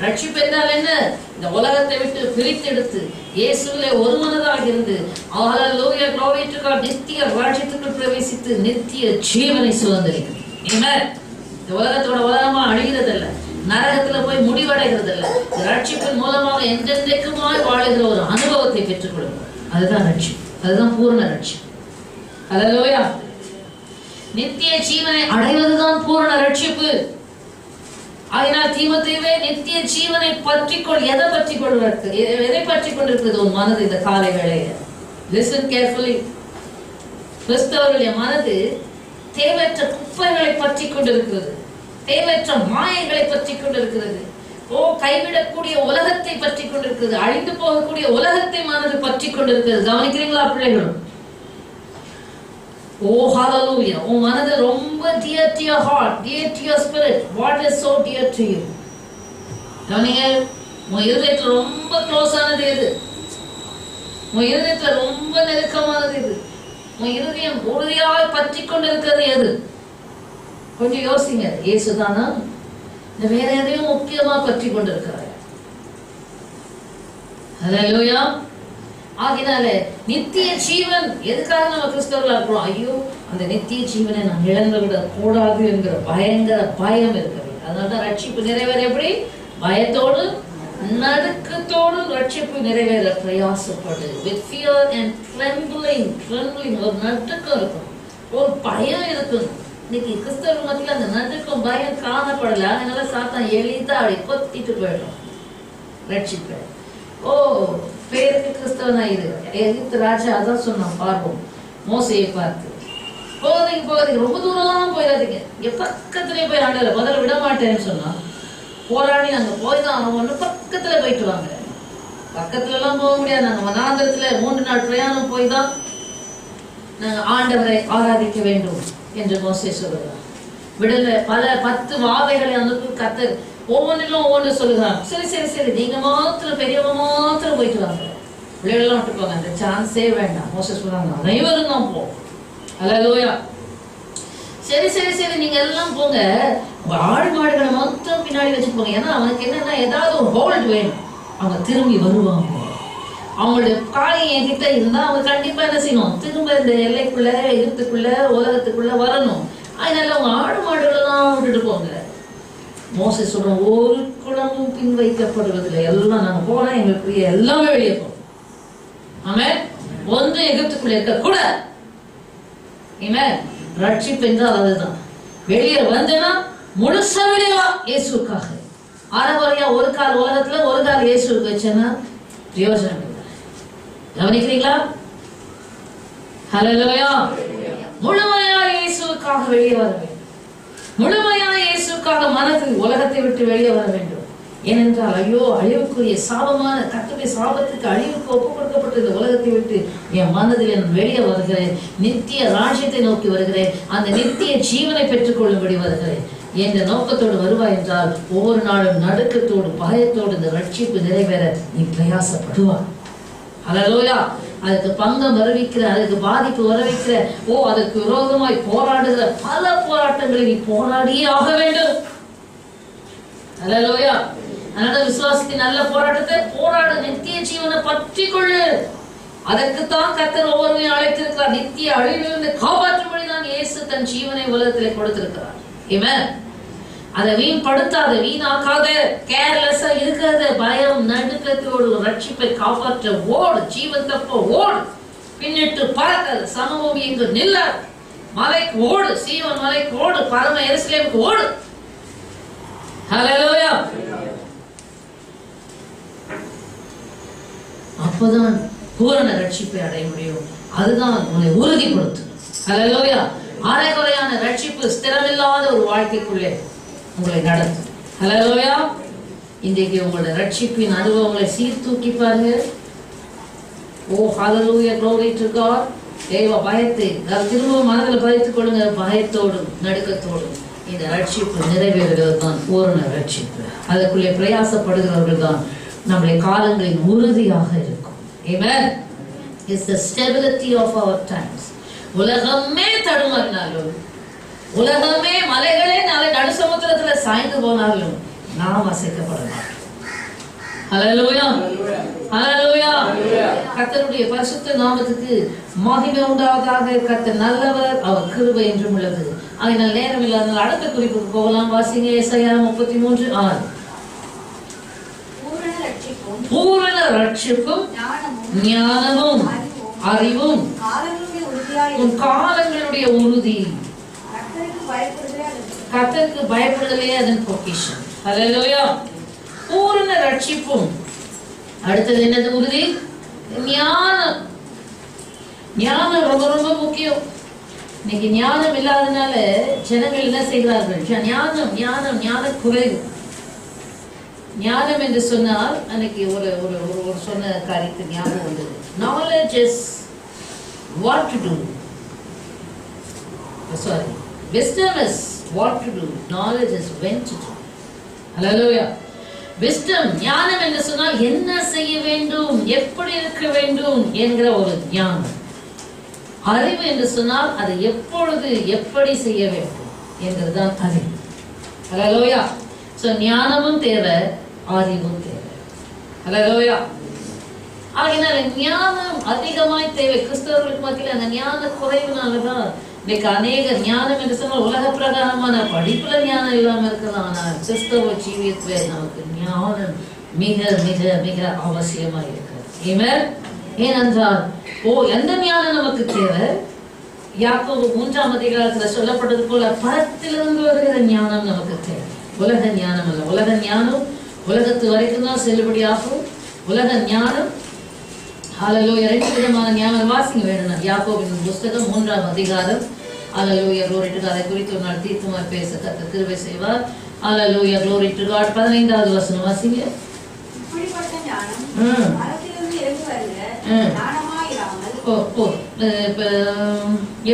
[SPEAKER 1] ரட்சிப்பு என்றால் என்ன? இந்த உலகத்தை விட்டு பிரித்தெடுத்து இயேசுவிலே ஒரு மனதாக இருந்து ஹல்லேலூயா glory to God நித்திய ராஜ்யத்துக்குள் பிரவேசித்து நித்திய ஜீவனை சுதந்தரிக்கிறது. ஆமென். இந்த உலகத்தோட உலகமா அழிகிறதில்ல, நரகத்துல போய் முடிவடைகிறதில்ல. ரட்சிப்பின் மூலமாக என்றென்றைக்குமாய் வாழுகிற ஒரு அனுபவத்தை பெற்றுக் கொள்ளுங்கள். அதுதான் ரட்சிப்பு, அதுதான் பூரண ரட்சிப்பு. ஹல்லேலூயா. நித்திய ஜீவனை அடைவதுதான் பூரண ரட்சிப்பு. ஆயினால் தீமோத்தேயுவே நித்திய ஜீவனை பற்றிக்கொள். எதை பற்றிக்கொள்? எதை பற்றி கொண்டிருக்கிறது உன் மனது இந்த காலை வேளையில? Listen carefully. கிறிஸ்தவருடைய மனது தேவையற்ற குப்பைகளை பற்றி கொண்டிருக்கிறது, தேவையற்ற மாயைகளை பற்றி கொண்டிருக்கிறது, கைவிடக்கூடிய உலகத்தை பற்றி கொண்டிருக்கிறது, அழிந்து போகக்கூடிய உலகத்தை மனது பற்றி கொண்டிருக்கிறது. கவனிக்கிறீங்களா பிள்ளைகளும்? Oh hallelujah. உன் மனது ரொம்ப dear to your heart, dear to your spirit. What is so dear to you? கவனிங்க, உன் இருதயத்துல ரொம்ப க்ளோஸ் ஆனது எது? உன் இருதயத்துல ரொம்ப நெருக்கமானது எது? உன் இருதயம் உறுதியாக பற்றி கொண்டிருக்கிறது எது? கொஞ்சம் யோசிங்க. இயேசுதானா? இந்த வேற எதையும் முக்கியமா பற்றி கொண்டிருக்கிறார்? ஹல்லேலூயா. ஆகினாலே நித்திய ஜீவன் எதுக்காக நம்ம கிறிஸ்தவர்களா இருக்கிறோம்? ஐயோ, அந்த நித்திய ஜீவனை நான் இழந்து விட கூடாது என்கிற பயங்கர பயம் இருக்கிறது. அதனாலதான் ரட்சிப்பு நிறைவேற எப்படி? பயத்தோடு நடுக்கத்தோடு ரட்சிப்பு நிறைவேற பிரயாசப்படு. With fear and trembling. ஒரு நடுக்கம் இருக்கும், ஒரு பயம் இருக்கும். இன்னைக்கு கிறிஸ்தவ மத்தியில் அந்த நடுக்கம் பயம் காணப்படல. அதனால சாத்தான் எளிதா அப்படி கொத்திட்டு போயிடும் ரட்சிப்பை. பேருக்கு கிறிஸ்தவனாயிரு. எகிப்து ராஜா அதான் சொன்னான், பார்வோம் மோசையை பார்த்து, போகாதீங்க ரொம்ப தூரம்லாம் போயிடாதீங்க, இங்க பக்கத்திலே போய் ஆண்டல முதல்ல விட மாட்டேன்னு சொன்னா. போராடி நாங்க போய்தான் ஒண்ணு பக்கத்துல போயிட்டு வாங்க. பக்கத்துல எல்லாம் போக முடியாது, நாங்க வனாந்திரத்துல 3 நாள் பிரயாணம் போய் தான் நாங்க ஆண்டவரை ஆராதிக்க வேண்டும் என்று மோசே சொல்லுகிறார். விடல பல 10 வாதைகளை அனுப்பி கர்த்தர் ஒவ்வொன்றிலும் ஒவ்வொன்று சொல்லுகிறான். சரி நீங்க மாத்திரம் பெரியவங்க மாத்திரம் போயிட்டு வாங்க, பிள்ளைகள்லாம் விட்டு போங்க, அந்த சான்ஸே வேண்டாம். மோசே சொல்றாங்க அனைவரும் தான் போ. ஹல்லேலூயா. சரி நீங்க எல்லாம் போங்க, ஆடு மாடுகளை மொத்தம் பின்னாடி வச்சுட்டு போங்க. ஏன்னா அவனுக்கு என்னன்னா ஏதாவது ஒரு ஹோல்ட் வேணும், அவங்க திரும்பி வருவாங்க. அவங்களுடைய காரியம் என்கிட்ட இருந்தா அவங்க கண்டிப்பா என்ன செய்யணும்? திரும்ப இந்த எல்லைக்குள்ள எகிப்துக்குள்ள உலகத்துக்குள்ள வரணும். அதனால அவங்க ஆடு மாடுகளெல்லாம் விட்டுட்டு போங்க. மோசே சொல்றோம், ஒரு குளமும் பின் வைக்கப்படுவதில்லை, எல்லாம் நாங்க போனா எங்களுக்கு எல்லாமே வெளியே போகும். ஆமென். ஒன்று எகிப்துக்குள்ள இருக்க கூட. ரட்சிப்பு என்றால் அதுதான். வெளியே வந்தேன்னா முழுசா வெளியே வா இயேசுக்காக. அறகுறையா ஒரு கால் உலகத்துல ஒரு கால் இயேசுக்கு வச்சேன்னா பிரயோஜனம் இல்லை. கவனிக்கிறீங்களா? ஹல்லேலூயா. முழுமையா இயேசுக்காக வெளியே வர வேண்டும். முழுமையா இயேசுக்காக மனதில் உலகத்தை விட்டு வெளியே வர வேண்டும். ஏனென்றால் ஐயோ, அழிவுக்குரிய சாபமான கர்த்தருடைய சாபத்துக்கு அழிவுக்கு ஒப்பு கொடுக்கப்பட்ட இந்த உலகத்தை விட்டு என் மனதில் நான் வெளியே வருகிறேன், நித்திய ராஜ்யத்தை நோக்கி வருகிறேன், அந்த நித்திய ஜீவனை பெற்றுக் கொள்ளும்படி வருகிறேன் என்ற நோக்கத்தோடு வருவாய் என்றால் ஒவ்வொரு நாளும் நடுக்கத்தோடு பயத்தோடு இந்த ரட்சிப்பு நிறைவேற நீ பிரயாசப்படுவாய். ஹல்லேலூயா. அதுக்கு பங்கம் வருவிக்கிற, அதுக்கு பாதிப்பு வரவிக்கிற, அதற்கு விரோதமாய் போராடுகிற பல போராட்டங்களை நீ போராடியே ஆக வேண்டும். ஹல்லேலூயா. அதனால விசுவாசத்தின் நல்ல போராட்டத்தை போராடு, நித்திய ஜீவனை பற்றி கொள்ளு. அதற்குத்தான் கர்த்தர் ஒவ்வொருவரையும் அழைத்திருக்கிறார். நித்திய அழிவிலிருந்து காப்பாற்றும்படி தான் இயேசு தன் ஜீவனை உலகத்திலே கொடுத்திருக்கிறார். ஆமென். அதை வீண்படுத்தாத, வீணாக்காத, கேர்லெஸ்ஸா இருக்காத, பயம் நடுக்கத்தோடு ரட்சிப்பை காப்பாற்ற ஓடு, ஜீவன் தப்ப ஓடு, பின்னிட்டு பறக்காது, சமபூமி இங்கு நில்லாது, மலைக்கு ஓடு, சீவன் மலைக்கு ஓடு, பரம எருசலேமுக்கு ஓடு. ஹல்லேலூயா. அப்பதான் பூரண ரட்சிப்பை அடைய முடியும். அதுதான் உங்களை உறுதிப்படுத்தும். ஹல்லேலூயா. அரைகுறையான ரட்சிப்பு ஸ்திரமில்லாத ஒரு வாழ்க்கைக்குள்ளே உங்களை நடத்தும். ஹல்லேலூயா. இன்றைக்கு உங்களுடைய ரட்சிப்பின் அனுபவங்களை சீர்தூக்கி பாருங்க. ஹல்லேலூயா, glory to God. தேவ பயத்தை திரும்ப மனதில் பதித்துக் கொள்ளுங்க. பயத்தோடும் நடுக்கத்தோடும் இந்த ரட்சிப்பு நிறைவேறுகிறது தான் பூரண ரட்சிப்பு. அதற்குள்ளே பிரயாசப்படுகிறவர்கள் தான் நம்முடைய காலங்களின் உறுதியாக இருக்கும். Amen. It's the stability of our times. உலகமே தடுமாறினாலும், உலகமே மலைகளே நாளை நடுசமுத்திரத்துல சாய்ந்து போனாலும் நாம் அசைக்கப்பட மாட்டோம். ஹல்லேலூயா, ஹல்லேலூயா. கர்த்தருடைய பரிசுத்த நாமத்துக்கு மகிமை உண்டாவதாக. கர்த்தர் நல்லவர், அவர் கிருபை என்றும் உள்ளது. அதனால் நேரம் இல்லாததால் அடுத்த குறிப்புக்கு போகலாம். வாசிங்க ஏசாயா 33:6. பூரண ரட்சிப்பும் ஞானமும் அறிவும் உன் காலங்களுடைய உறுதி. கர்த்தருக்கு பயப்படுதலே அதன் பொக்கிஷம். ஹல்லேலூயா. பூரண ரட்சிப்பும், அடுத்தது என்னது? உறுதி. ஞானம். ஞானம் ரொம்ப ரொம்ப முக்கியம். இன்னைக்கு ஞானம் இல்லாதனால ஜனங்கள் என்ன செய்கிறார்கள்? ஞானம் ஞானம் ஞானம் குறைவு. ஞானம் என்று சொன்னால் அன்னைக்கு ஒரு ஒரு ஒரு சொன்ன காரியத்தை ஞாபகம் வந்தது. Knowledge is what to do. Sorry. Wisdom is what to do. Knowledge is when to do. Hallelujah. Wisdom, ஞானம் என்று சொன்னால் என்ன செய்ய வேண்டும், எப்படி இருக்க வேண்டும் என்கிற ஒரு ஞானம். அறிவு என்று சொன்னால் அதை எப்பொழுது எப்படி செய்ய வேண்டும் என்கிறதுதான் அறிவு. ஹல்லேலூயா. சோ ஞானமும் தேவை, அறிவும் தேவை. ஹல்லேலூயா. ஆகையினால ஞானம் அதிகமாய் தேவை. கிறிஸ்தவர்களுக்கு மத்தியில் அந்த ஞான குறைவுனாலதான் இன்னைக்கு அநேக ஞானம் என்று சொன்னால் உலக பிரகாரமான படிப்புல ஞானம் இல்லாம இருக்கலாம். ஆனால் கிறிஸ்தவ ஜீவியத்தில் நமக்கு ஞானம் மிக மிக மிக அவசியமா இருக்கிறது. ஆமென். ஏனென்றால் எந்த ஞானம் நமக்கு தேவை? யாக்கோபு 3ஆம் அதிகாரத்தில் சொல்லப்பட்டது போல பரத்திலிருந்து வருகிற ஞானம் நமக்கு தேவை. உலக ஞானம் அல்ல. உலக ஞானம் உலகத்து வரைக்கும் தான் செல்லுபடியாகும். உலக ஞானம் ஹல்லேலூயா. 2 விதமான ஞானம் வாசிங்க வேணும். யாக்கோபின் புஸ்தகம் 3ஆம் அதிகாரம். ஹல்லேலூயா, glory to God. அதை குறித்து ஒரு நாள் தீர்க்கமாய் பேச கர்த்தர் கிருபை செய்வார். ஹல்லேலூயா, glory to God. 15வது வசனம் வாசிங்க.
[SPEAKER 3] இப்படிப்பட்ட ஞானம் மரத்திலிருந்து இறங்கி வருகிற ஞானமாயிராமல்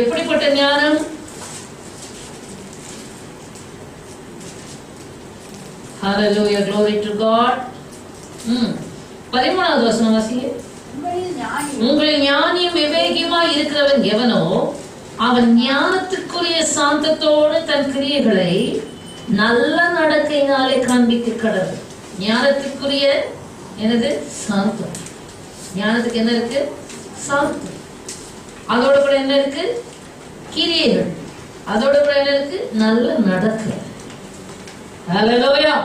[SPEAKER 1] எப்படிப்பட்ட ஞானம்? ஹல்லேலூயா, glory to God. 13வது வசனம் வாசிங்க. உங்கள் ஞானியும் விவேகியுமாய் இருக்கிறவன் எவனோ அவன் ஞானத்துக்குரிய சாந்தத்தோடு தன் கிரியைகளை நல்ல நடக்கையினாலே காண்பிக்க கடவுள். ஞானத்துக்குரிய என்னது? சாந்தம். ஞானத்துக்கு என்ன இருக்கு? சாந்தம். அதோட கூட என்ன இருக்கு? கிரியைகள். அதோட கூட என்ன இருக்கு? நல்ல நடக்கை. ஹல்லேலூயா.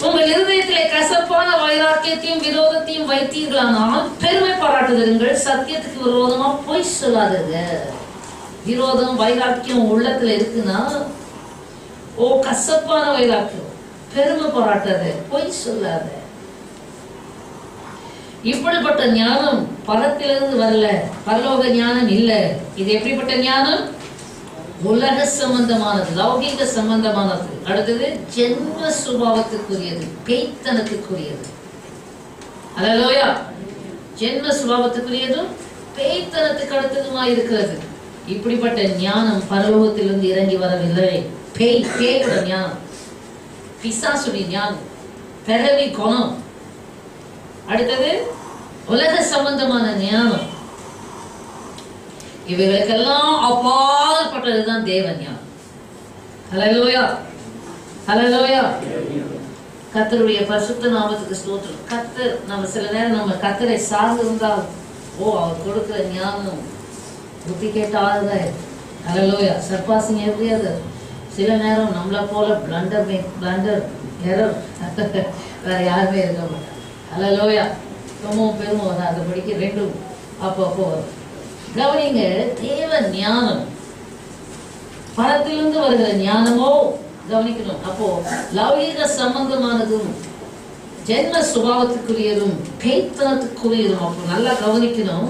[SPEAKER 1] உங்கள் இருதயத்திலே கசப்பான வைராக்கியத்தையும் விரோதத்தையும் வைத்தீர்களானால் பெருமை பாராட்டுதலுங்கள். சத்தியத்துக்கு விரோதமா பொய் சொல்லாதீங்க. விரோதம் வைராக்கியம் உள்ளத்துல இருக்குன்னா கசப்பான வைராக்கியம், பெருமை பாராட்டாத, பொய் சொல்லாத. இப்படிப்பட்ட ஞானம் பரத்திலிருந்து வரல, பரலோக ஞானம் இல்ல. இது எப்படிப்பட்ட ஞானம்? உலக சம்பந்தமானது, லௌகிக சம்பந்தமானது. அடுத்தது ஜென்ம சுபாவத்துக்குரியது, பேய்த்தனத்துக்குரியது. ஹல்லேலூயா. ஜென்ம சுபாவத்துக்குரியதும் பேய்த்தனத்துக்கு அடுத்ததுமா இருக்கிறது. இப்படிப்பட்ட ஞானம் பரலோகத்திலிருந்து இறங்கி வரவில்லை. பேயோட ஞானம், பிசாசுடைய ஞானம், பிறவி குணம். அடுத்தது உலக சம்பந்தமான ஞானம். இவைகளுக்கெல்லாம் அப்பாற்பட்டதுதான் தேவ ஞானம். ஹல்லேலூயா, ஹல்லேலூயா. கர்த்தருடைய பரிசுத்த நாமத்துக்கு ஸ்தோத்திரம். கர்த்தர் நம்ம சில நேரம் நம்ம கர்த்தரை சார்ந்து இருந்தால் அவர் கொடுக்கிற ஞானம் புத்தி கேட்டாத. ஹல்லேலூயா. சர்பாசிங் எப்படி அது சில நேரம் நம்மளை போல பிளண்டர் எரர் வேற யாருமே இருக்க மாட்டாங்க. ஹல்லேலூயா. ரொம்பவும் பெருமை தான் அதை படிக்க ரெண்டும் அப்பப்போ வரும். கவனிங்க, தேவ ஞானம் பரத்திலிருந்து வருகிற ஞானமோ கவனிக்கணும். அப்போ லௌகிக சம்பந்தமானதும் ஜென்ம சுபாவத்துக்குரியதும் பேய்த்தனத்துக்குரியதும் அப்போ நல்லா கவனிக்கணும்.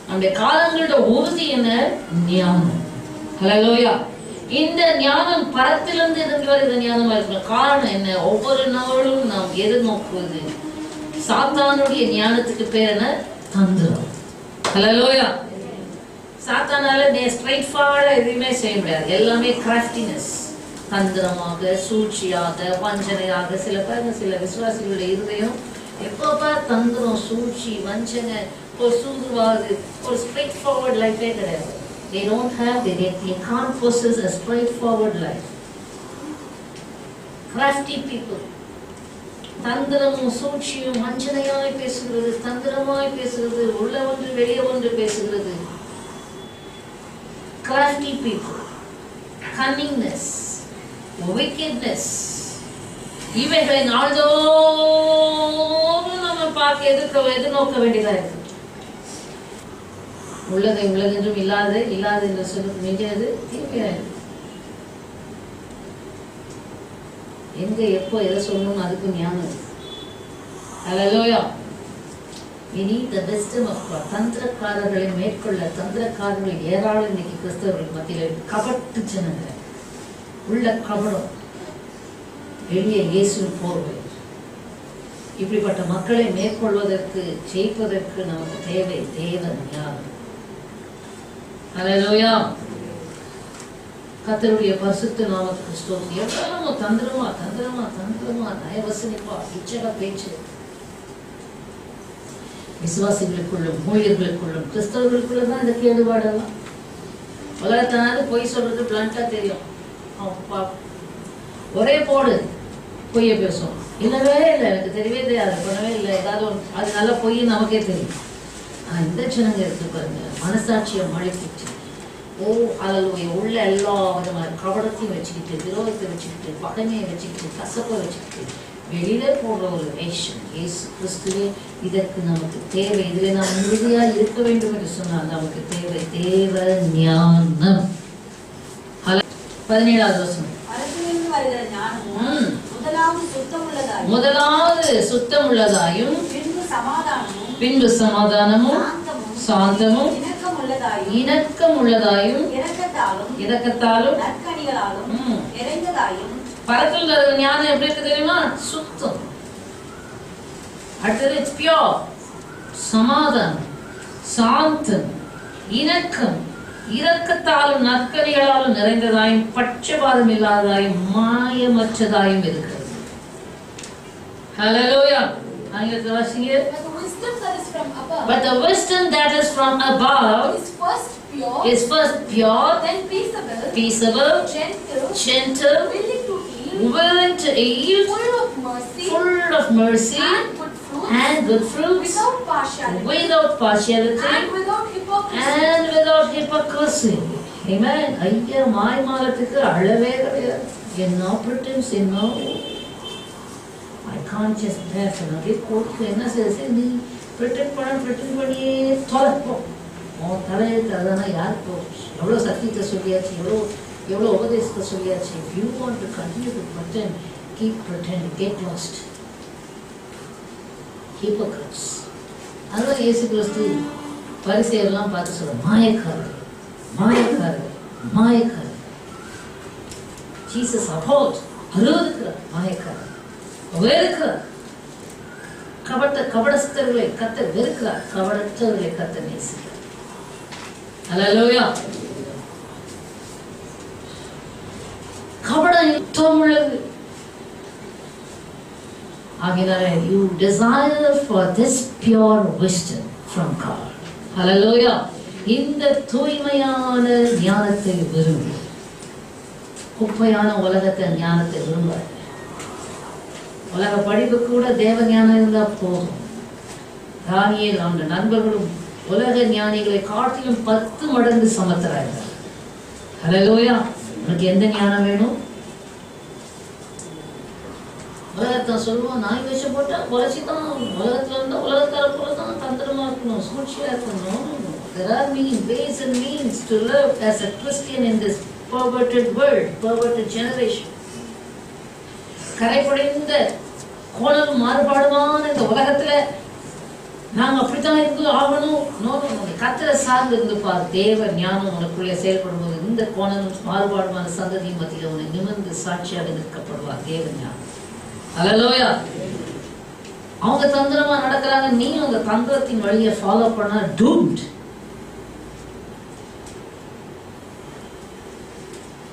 [SPEAKER 1] நம்முடைய காலங்களோட உறுதி என்ன? ஞானம். ஹல்லேலூயா. இந்த ஞானம் பரத்திலிருந்து இருந்து வருகிற ஞானமா இருக்கணும். காரணம் என்ன? ஒவ்வொரு நாளும் நாம் எதிர்நோக்குவது சாத்தானுடைய ஞானத்துக்கு பேர் என்ன? தந்திரம். ஹல்லேலூயா. சாத்தானால ஸ்ட்ரைட் ஃபார்வர்டா எதுவுமே செய்ய முடியாது. எல்லாமே கிராஃப்டினஸ், தந்திரமாக, சூழ்ச்சியாக, வஞ்சனையாக. சில பேருங்க, சில விசுவாசிகளுடைய இருதயம் எப்பப்பா தந்திரம், சூழ்ச்சி, வஞ்சனை, ஒரு சூதுவாது, ஒரு ஸ்ட்ரெயிட் ஃபார்வர்ட் லைஃபே கிடையாது. They don't have, they can't possess a straightforward life. Crafty people. தந்திரமும் சூழ்ச்சியும் வஞ்சனையாய் பேசுகிறது, தந்திரமாய் பேசுகிறது, உள்ள ஒன்று வெளியே ஒன்று பேசுகிறது. Crafty people, cunningness, wickedness, இவைகளை நாள்தோறும் நம்ம பார்க்க எதிர்நோக்க வேண்டியதா இருக்கு. உள்ளதை உள்ளதென்றும் இல்லாது என்று சொல்லுக்கு மிஞ்சது தீமையாயிருக்கு. எங்க எப்போ எதை சொல்லணும் அதுக்கு ஞானம். ஹல்லேலூயா. We need the wisdom of God. தந்திரக்காரர்களை மேற்கொள்ள, தந்திரக்காரர்கள் ஏராளம் இன்னைக்கு கிறிஸ்தவர்கள் மத்தியில். கபட்டு ஜனங்க, உள்ள கபடம், வெளியே இயேசு போர்வை. இப்படிப்பட்ட மக்களை மேற்கொள்வதற்கு, ஜெயிப்பதற்கு நமக்கு தேவை தேவ ஞானம். ஹல்லேலூயா. கர்த்தருடைய பரிசுத்த நாமத்துக்கு ஸ்தோத்திரம். எவ்வளவு தந்திரமா நயவசனிப்பா இச்சக பேச்சு விசுவாசிகளுக்குள்ளும் ஊழியர்களுக்குள்ளும் கிறிஸ்தவர்களுக்குள்ள தான் இந்த கேடுபாடெல்லாம். உலகத்தினால பொய் சொல்றது பிளான்டா தெரியும். ஒரே போடு பொய்ய பேசும். இல்லவே இல்லை, எனக்கு தெரியவே தெரியாது, பண்ணவே இல்லை, ஏதாவது அது நல்ல பொய் நமக்கே தெரியும். இந்த ஜனங்க இருக்கு பாருங்க, மனசாட்சியை மழைப்பிச்சு அதில் உள்ள எல்லா விதமான கவடத்தையும் வச்சுக்கிட்டு, விரோதத்தை வச்சுக்கிட்டு, பகைமையை வச்சுக்கிட்டு, கசப்பை வச்சுக்கிட்டு வெளியில போடுற ஒரு வேஷம். இயேசு கிறிஸ்துவே இதற்கு நமக்கு தேவை. இதுல நாம் உறுதியா இருக்க வேண்டும் என்று சொன்னால் நமக்கு தேவை தேவ ஞானம். 17வது வசனம். முதலாவது சுத்தமுள்ளதாயும் பின்பு சமாதானமும் சாந்தமும் இணக்கம் உள்ளதாயும் இரக்கத்தாலும் பரத்தில் ஞானம் எப்படி இருக்கு தெரியுமா? சுத்தம். அடுத்தது இட்ஸ் பியூர். சமாதானம், சாந்தம், இணக்கம், இரக்கத்தாலும் நற்கனிகளாலும் நிறைந்ததாயும் பட்சபாதம் இல்லாததாயும் மாயமற்றதாயும் இருக்கிறது. ஹல்லேலூயா. ஆங்கிலத்தில் வாசிங்க. But the wisdom that is from above is first pure, then peaceable, gentle, willing to yield, full of mercy and good fruits, without partiality and without hypocrisy. Amen. ஐயா மாய்மாலத்துக்கு அளவே கிடையாது. என்ன pretense, என்ன I can't just pass another court. என்ன செய்ய நீ pretend பண்ணியே தொலைப்போம். உன் தலையை தரதானா யார் போ? எவ்வளோ சத்தியத்தை சொல்லியாச்சு, எவ்வளோ உபதேசத்தை சொல்லியாச்சு. If you want to continue to pretend, keep pretending, get lost. Hypocrites. அதுதான் இயேசு கிறிஸ்து பரிசேயரெல்லாம் பார்த்து சொல்ல, மாயக்காரர். ஜீசஸ் அபோட் அருவருக்கிறார், மாயக்காரர் வெறுக்கிறார். கபடஸ்தர்களை கர்த்தர் வெறுக்கிறார், கபடற்றவர்களை கர்த்தர் நேசிக்கிறார். ஹல்லேலூயா. கபடம் யுத்தம் உள்ளது. ஆகினால you desire for this pure wisdom from God. ஹல்லேலூயா. இந்த தூய்மையான ஞானத்தை விரும்பு. குப்பையான உலகத்தை ஞானத்தை விரும்பாது. உலக படிப்பு கூட தேவ ஞானம் இருந்தா போதும். தானியேல் அவங்க நண்பர்களும் உலக ஞானிகளை காட்டிலும் 10 மடங்கு சமர்த்தராயிருந்தார். ஹல்லேலூயா. உனக்கு எந்த ஞானம் வேணும்? உலகத்தை சொல்லுவோம், நாய் வேஷம் போட்டா குறைச்சிதான், உலகத்துல இருந்தா உலகத்தார போலதான் தந்திரமா இருக்கணும், சூழ்ச்சியா இருக்கணும். There are ways and means to live as a Christian in this perverted world, perverted generation. கரைப்படைந்த கோணலும் மாறுபாடுமான இந்த உலகத்துல நாங்க அப்படித்தான் இருந்து ஆகணும். கர்த்தரை சார்ந்து இருந்து பார். தேவ ஞானம் உனக்குள்ளே செயல்படும் போது இந்த கோணலும் மாறுபாடுமான சந்ததி மத்தியில் உன்னை நிமிர்ந்து சாட்சியாக நிற்கப்படுவார் தேவ ஞானம். ஹல்லேலூயா. அவங்க தந்திரமா நடக்கிறாங்க, நீ உங்க தந்திரத்தின் வழியை ஃபாலோ பண்ணா doomed.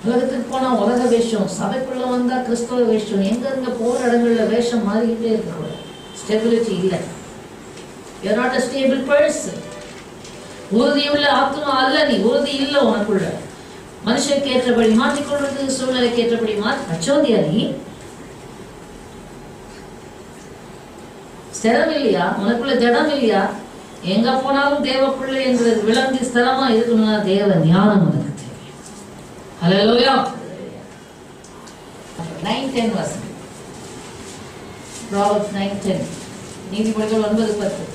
[SPEAKER 1] உலகத்துக்கு போனா உலக வேஷம், சபைக்குள்ள வந்தா கிறிஸ்தவ வேஷம். எங்க போற இடங்கள்ல வேஷம் மாறிக்கிட்டே இருக்க ஸ்டெபிலிட்டி இல்லை. You are not a stable person. உறுதியுள்ள ஆத்மா அல்ல நீ. உறுதி இல்லை உனக்குள்ள. மனுஷனுக்கு ஏற்றபடி மாற்றிக்கொள்றது, சூழ்நிலைக்கு ஏற்றபடி அச்சோதியா நீ. ஸ்திரம் இல்லையா உனக்குள்ள? ஜடம் இல்லையா? எங்க போனாலும் தேவ பிள்ளை என்று விளங்கி ஸ்திரமா இருக்கணும்னா தேவ ஞானம் உனக்கு தேவை. ஹல்லேலூயா. 9:10 வாசிங்க. Proverbs 9:10. நீதிமொழிகள் 9:10.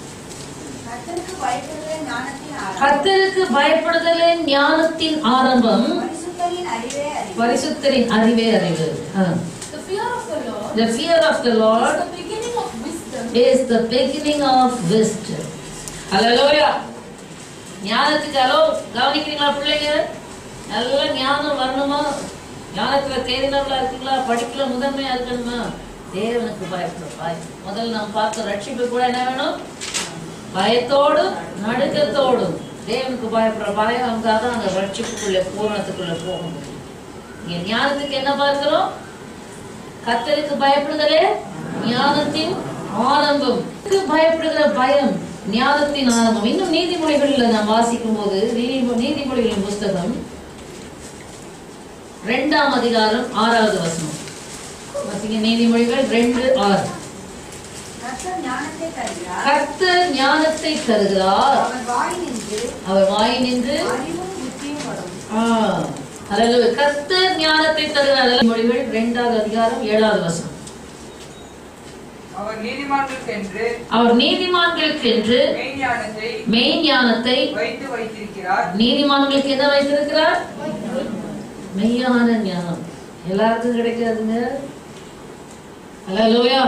[SPEAKER 1] கர்த்தருக்கு பயப்படுதலே ஞானத்தின் ஆரம்பம், பரிசுத்தரின் அறிவே அறிவு. The fear of the Lord is the beginning of wisdom. Hallelujah. ஞானத்துக்கு கவனிக்கிறீங்களா பிள்ளைங்க? நல்ல ஞானம் வரணுமா? ஞானத்துல தேறினவர்களா இருக்கீங்களா? படிப்புல முதன்மையா இருக்கணுமா? தேவனுக்கு பயப்படுற முதல்ல நாம் பார்த்த ரட்சிப்பு கூட என்ன வேணும்? பயத்தோடும் நடுக்கத்தோடும் தேவனுக்கு பயப்படுற பயம் வந்தாதான் அந்த ரட்சிப்புக்குள்ள பூரணத்துக்குள்ள போக முடியும். இங்க ஞானத்துக்கு என்ன பார்க்கிறோம்? கர்த்தருக்கு பயப்படுதலே ஞானத்தின் ஆரம்பம். பயப்படுகிற பயம் ஞானத்தின் ஆரம்பம். இன்னும் நீதிமொழிகளில் நாம் வாசிக்கும் போது நீதிமொழிகளின் புஸ்தகம் 2ஆம் அதிகாரம் 6வது வசனம். நீதிமொழிகள் 2:6. கர்த்தர் ஞானத்தை தருகிறார், அவர் வாயினின்று கர்த்தர் ஞானத்தை தருகிறார். நீதிமொழிகள் 2ஆவது அதிகாரம் 7வது வசனம். அவர் நீதிமான்களுக்கென்று மெய்ஞானத்தை வைத்திருக்கிறார். நீதிமான்களுக்கு என்ன வைத்திருக்கிறார்? மெய்யான ஞானம். எல்லாருக்கும் கிடைக்காதுங்க. ஹல்லேலூயா.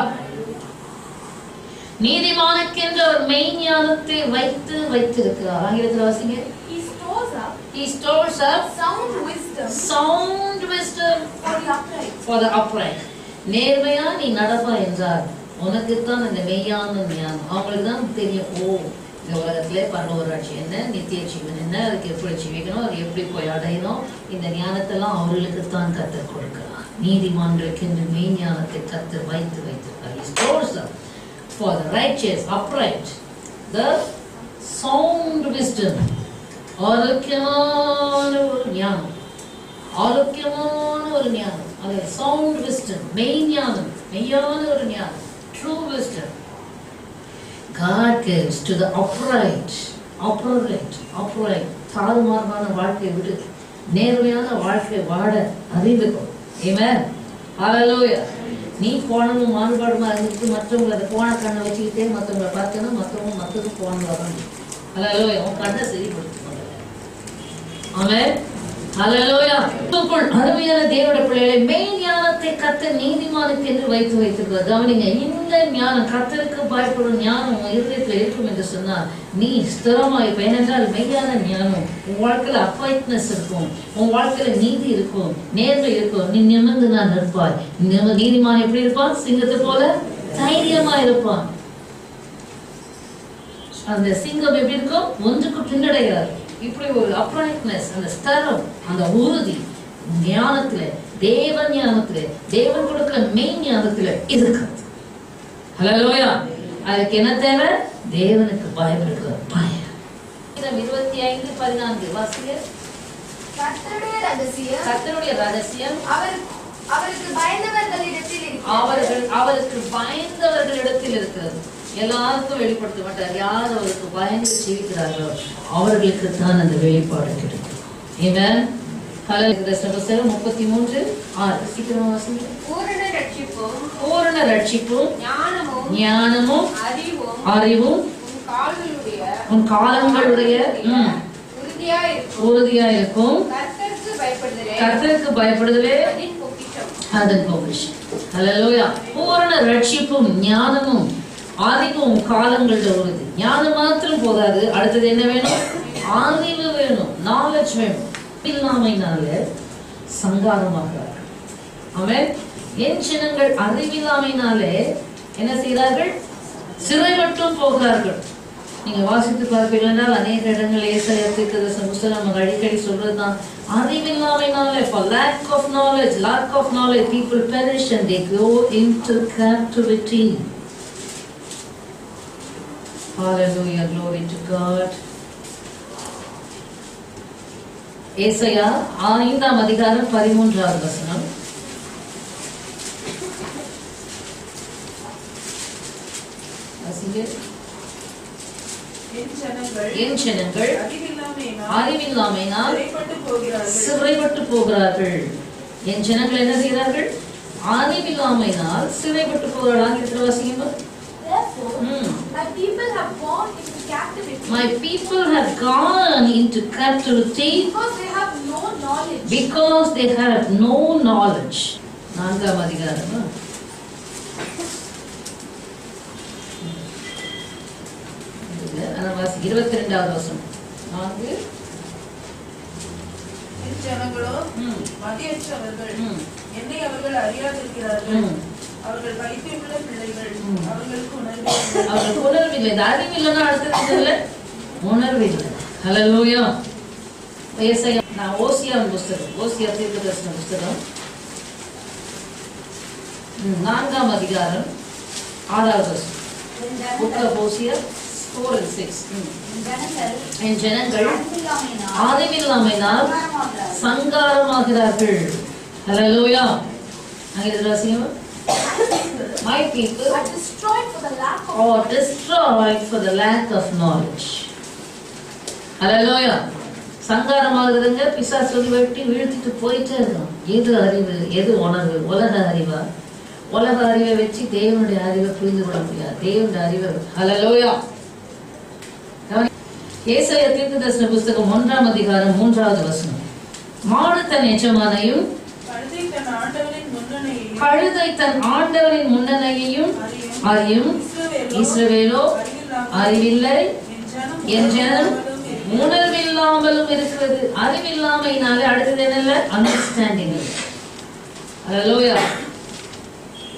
[SPEAKER 1] நீதிமானுக்கென்று அவர் மெய்ஞானத்தை வைத்திருக்கிறார். ஆங்கிலத்தில் வாசிங்க. He stores up sound wisdom for the upright. நேர்மையா நீ நடப்பா என்றார் உனக்குத்தான் இந்த மெய்யான ஞானம். அவங்களுக்கு தான் தெரியும், ஓ இந்த உலகத்திலே பரலோகராட்சி என்ன, நித்திய ஜீவன் என்ன, அதுக்கு எப்படி ஜீவிக்கணும், அது எப்படி போய் அடையணும், இந்த ஞானத்தெல்லாம் அவர்களுக்கு தான் கர்த்தர் கொடுக்கிறார். நீதிமான்களுக்கு இந்த மெய்ஞானத்தை கர்த்தர் வைத்திருக்கிறார். He stores up for the righteous, upright, the sound wisdom. ஆரோக்கியமான ஒரு ஞானம், ஆரோக்கியமான ஒரு ஞானம், அது sound wisdom, மெய்ஞானம், மெய்யான ஒரு ஞானம், true wisdom. God gives to the upright. தாறுமாறான வாழ்க்கையை விட்டு நேர்மையான வாழ்க்கை வாழ அறிவுக்கும். Amen. Hallelujah. நீ போனதும் மாறுபாடுமா இருந்துட்டு மற்றவங்களை அதை போன கண்ணை வச்சுக்கிட்டே மற்றவங்களை பார்த்தேன்னா மற்றதும் போன வரணும். ஹல்லேலூயா. உன் கண்ணை சரிப்படுத்த. ஆமென். ஹல்லேலூயா. அருமையான தேவனுடைய பிள்ளைகளை மெய் ஞானத்தை கர்த்தர் நீதிமானுக்கு என்று வைத்திருக்கிறார். கவனிங்க, இந்த ஞானம் கர்த்தருக்கு பயப்படும் ஞானம் உன் இருதயத்தில் இருக்கும் என்று சொன்னால் நீ ஸ்திரமா இருப்ப. ஏனென்றால் மெய்யான ஞானம் உன் வாழ்க்கையில அப்பாயிட்னஸ் இருக்கும், உன் வாழ்க்கையில நீதி இருக்கும், நேர்மை இருக்கும். நீ நிமிர்ந்து நான் நிற்பாய். நீதிமான் எப்படி இருப்பான்? சிங்கத்தை போல தைரியமா இருப்பான். அந்த சிங்கம் எப்படி இருக்கும்? ஒன்றுக்கு பின்னடையாது. இப்படி ஒரு அப்ரைட்னஸ், அந்த ஸ்தரம், அந்த உறுதி ஞானத்துல, தேவ ஞானத்துல, தேவன் கொடுக்கிற மெய் ஞானத்துல இருக்கிறது. ஹல்லேலூயா. அதுக்கு என்ன தேவை? தேவனுக்கு பயப்படுகிற பயம். 25:14 வாசிங்க. கர்த்தருடைய ரகசியம் அவருக்கு பயந்தவர்களிடத்தில் இருக்கிறது. எல்லாருக்கும் வெளிப்படுத்த மாட்டார். யார் அவருக்கு பயந்து ஜீவிக்கிறார்களோ அவர்களுக்கு தான் அந்த வெளிப்பாடு கிடைக்கும். Amen. ஹல்லேலூயா. 33:6 சீக்கிரமா வாசிங்க. பூரண ரட்சிப்பும் ஞானமும் அறிவும் உன் காலங்களுடைய உறுதியா இருக்கும். கர்த்தருக்கு பயப்படுதலே அதன் பொக்கிஷம். ஹல்லேலூயா. பூரண ரட்சிப்பும் ஞானமும் அறிவும் காலங்களுடைய உறுதி. ஞானம் மாத்திரம் போதாது, அடுத்தது என்ன வேணும்? அறிவு வேணும், நாலேஜ் வேணும். இல்லாமையினால சங்காரமாகிறார்கள். ஆமென். என் ஜனங்கள் அறிவில்லாமையினாலே என்ன செய்கிறார்கள்? சிறைப்பட்டும் போகிறார்கள். நீங்க வாசித்து பார்ப்பீர்கள் அநேக இடங்கள் ஏசாயா தீர்க்கதரிசன புத்தகம் அடிக்கடி சொல்றதுதான் அறிவில்லாமையினாலே, for lack of knowledge people perish and they go into captivity. Hallelujah, glory to God. ஏசாயா 5ஆம் அதிகாரம் 13வது வசனம். என் ஜனங்கள் அறிவில்லாமையினால் சிறைப்பட்டு போகிறார்கள். என் ஜனங்கள் என்ன செய்கிறார்கள்? அறிவில்லாமையினால் சிறைப்பட்டு போகிறார்கள். ஆங்கிலத்தில் வாசிக்கும்போது
[SPEAKER 2] my people have gone into captivity.
[SPEAKER 1] My people have gone into captivity
[SPEAKER 2] Because they have no knowledge.
[SPEAKER 1] Because they have no knowledge. 4ஆம் அதிகாரம் 22வது வசனம். 4
[SPEAKER 4] என் ஜனங்களோ மதியற்றவர்கள், என்னை அவர்கள் அறியாதிருக்கிறார்கள். அவர்கள் பைத்தியமுள்ள பிள்ளைகள், அவர்களுக்கு
[SPEAKER 1] உணர்வில்லை. அறிவில்லைன்னா அடுத்தது இல்லை, உணர்வில்லை. ஹல்லேலூயா. ஏசாயா நான் ஓசியா புஸ்தகம், ஓசியா தீர்க்கதரிசன புஸ்தகம் 4ஆம் அதிகாரம் 6வது வசனம். Book of Hosea 4 and 6. என் ஜனங்கள் அறிவில்லாமையினால் சங்காரமாகிறார்கள். ஹல்லேலூயா. அங்கே வாசிங்க. My people
[SPEAKER 2] are destroyed
[SPEAKER 1] for the lack of knowledge. Hallelujah. சங்காரமாகுதுங்க. பிசாசு வெட்டி வீழ்த்திட்டு போயிட்டே இருக்கும். எது அறிவு, எது உணர்வு? உலக அறிவா? உலக அறிவை வச்சு தேவனுடைய அறிவை புரிந்து கொள்ள முடியாது. தேவனுடைய அறிவை. ஹல்லேலூயா. ஏசாயா தீர்க்கதரிசன புஸ்தகம் 1ஆம் அதிகாரம் 3வது வசனம். மாடு தன் எஜமானையும் கழுதை தன் ஆண்டவனின் முன்னணையையும் அறியும். இஸ்ரவேலோ அறிவில்லை, என் ஜனம் உணர்வில்லாமலும் இருக்கிறது. அறிவில்லாமையினாலே அடுத்தது என்னல்ல? Understanding. Hallelujah.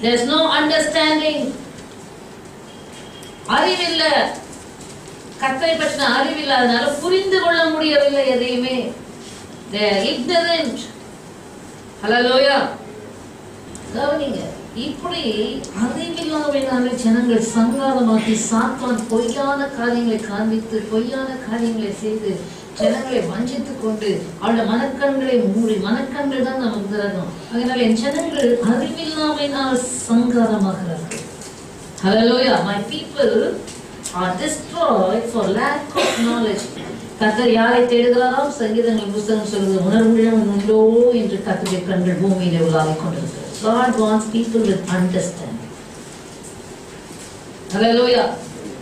[SPEAKER 1] There is no understanding. அறிவில்லை. கர்த்தரை பற்றின அறிவில்லாதனால புரிந்து கொள்ள முடியவில்லை எதையுமே. They are ignorant. ஹல்லேலூயா. கவனிங்க, இப்படி அறிவில்லாமையினாலே ஜனங்கள் சங்காரமாக்கி சாத்தான் பொய்யான காரியங்களை காண்பித்து பொய்யான காரியங்களை செய்து ஜனங்களை வஞ்சித்துக் கொண்டு அவருடைய மனக்கண்களை மூடி, மனக்கண்கள் தான் நமக்கு திறக்கும். அதனால என் ஜனங்கள் அறிவில்லாமையினால் சங்காரமாகிறார்கள். ஹல்லேலூயா. My people are destroyed for lack of knowledge. கர்த்தர் யாரை தேடுகிறாராம்? சங்கீதங்கள் புஸ்தகம் சொல்வது, உணர்வுள்ளவன் உண்டோ என்று கர்த்தருடைய கண்கள் பூமியிலே உலாவிக் கொண்டிருக்கிறது. God wants people with understanding. ஹல்லேலூயா.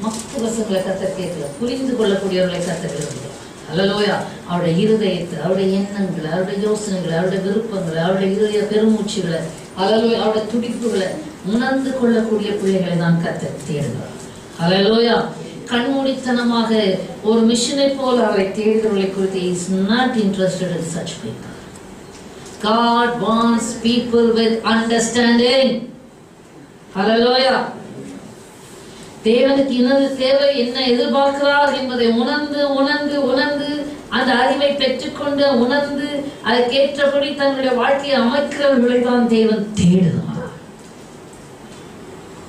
[SPEAKER 1] மக்கு வசங்களை கர்த்தர் கேட்கிறார். புரிந்து கொள்ளக்கூடியவர்களை கர்த்தர் விரும்புகிறார். ஹல்லேலூயா. அவருடைய இருதயத்தை, அவருடைய எண்ணங்களை, அவருடைய யோசனைகளை, அவருடைய விருப்பங்களை, அவருடைய இதய பெருமூச்சுகளை, ஹல்லேலூயா, அவருடைய துடிப்புகளை உணர்ந்து கொள்ளக்கூடிய பிள்ளைகளை தான் கர்த்தர் தேடுகிறார். ஹல்லேலூயா. கண்மூடித்தனமாக ஒரு மிஷனை போல அவரை தேடுகிறவர்களை குறித்து is not interested in such people. God wants people with understanding. Hallelujah. தேவனுக்கு இன்னது தேவை, என்ன எதிர்பார்க்கிறார் என்பதை உணர்ந்து உணர்ந்து உணர்ந்து அந்த அறிவை பெற்றுக்கொண்டு உணர்ந்து அதற்கேற்றபடி தங்களுடைய வாழ்க்கையை அமைக்கிறவர்களை தான் தேவன் தேடுகிறார்.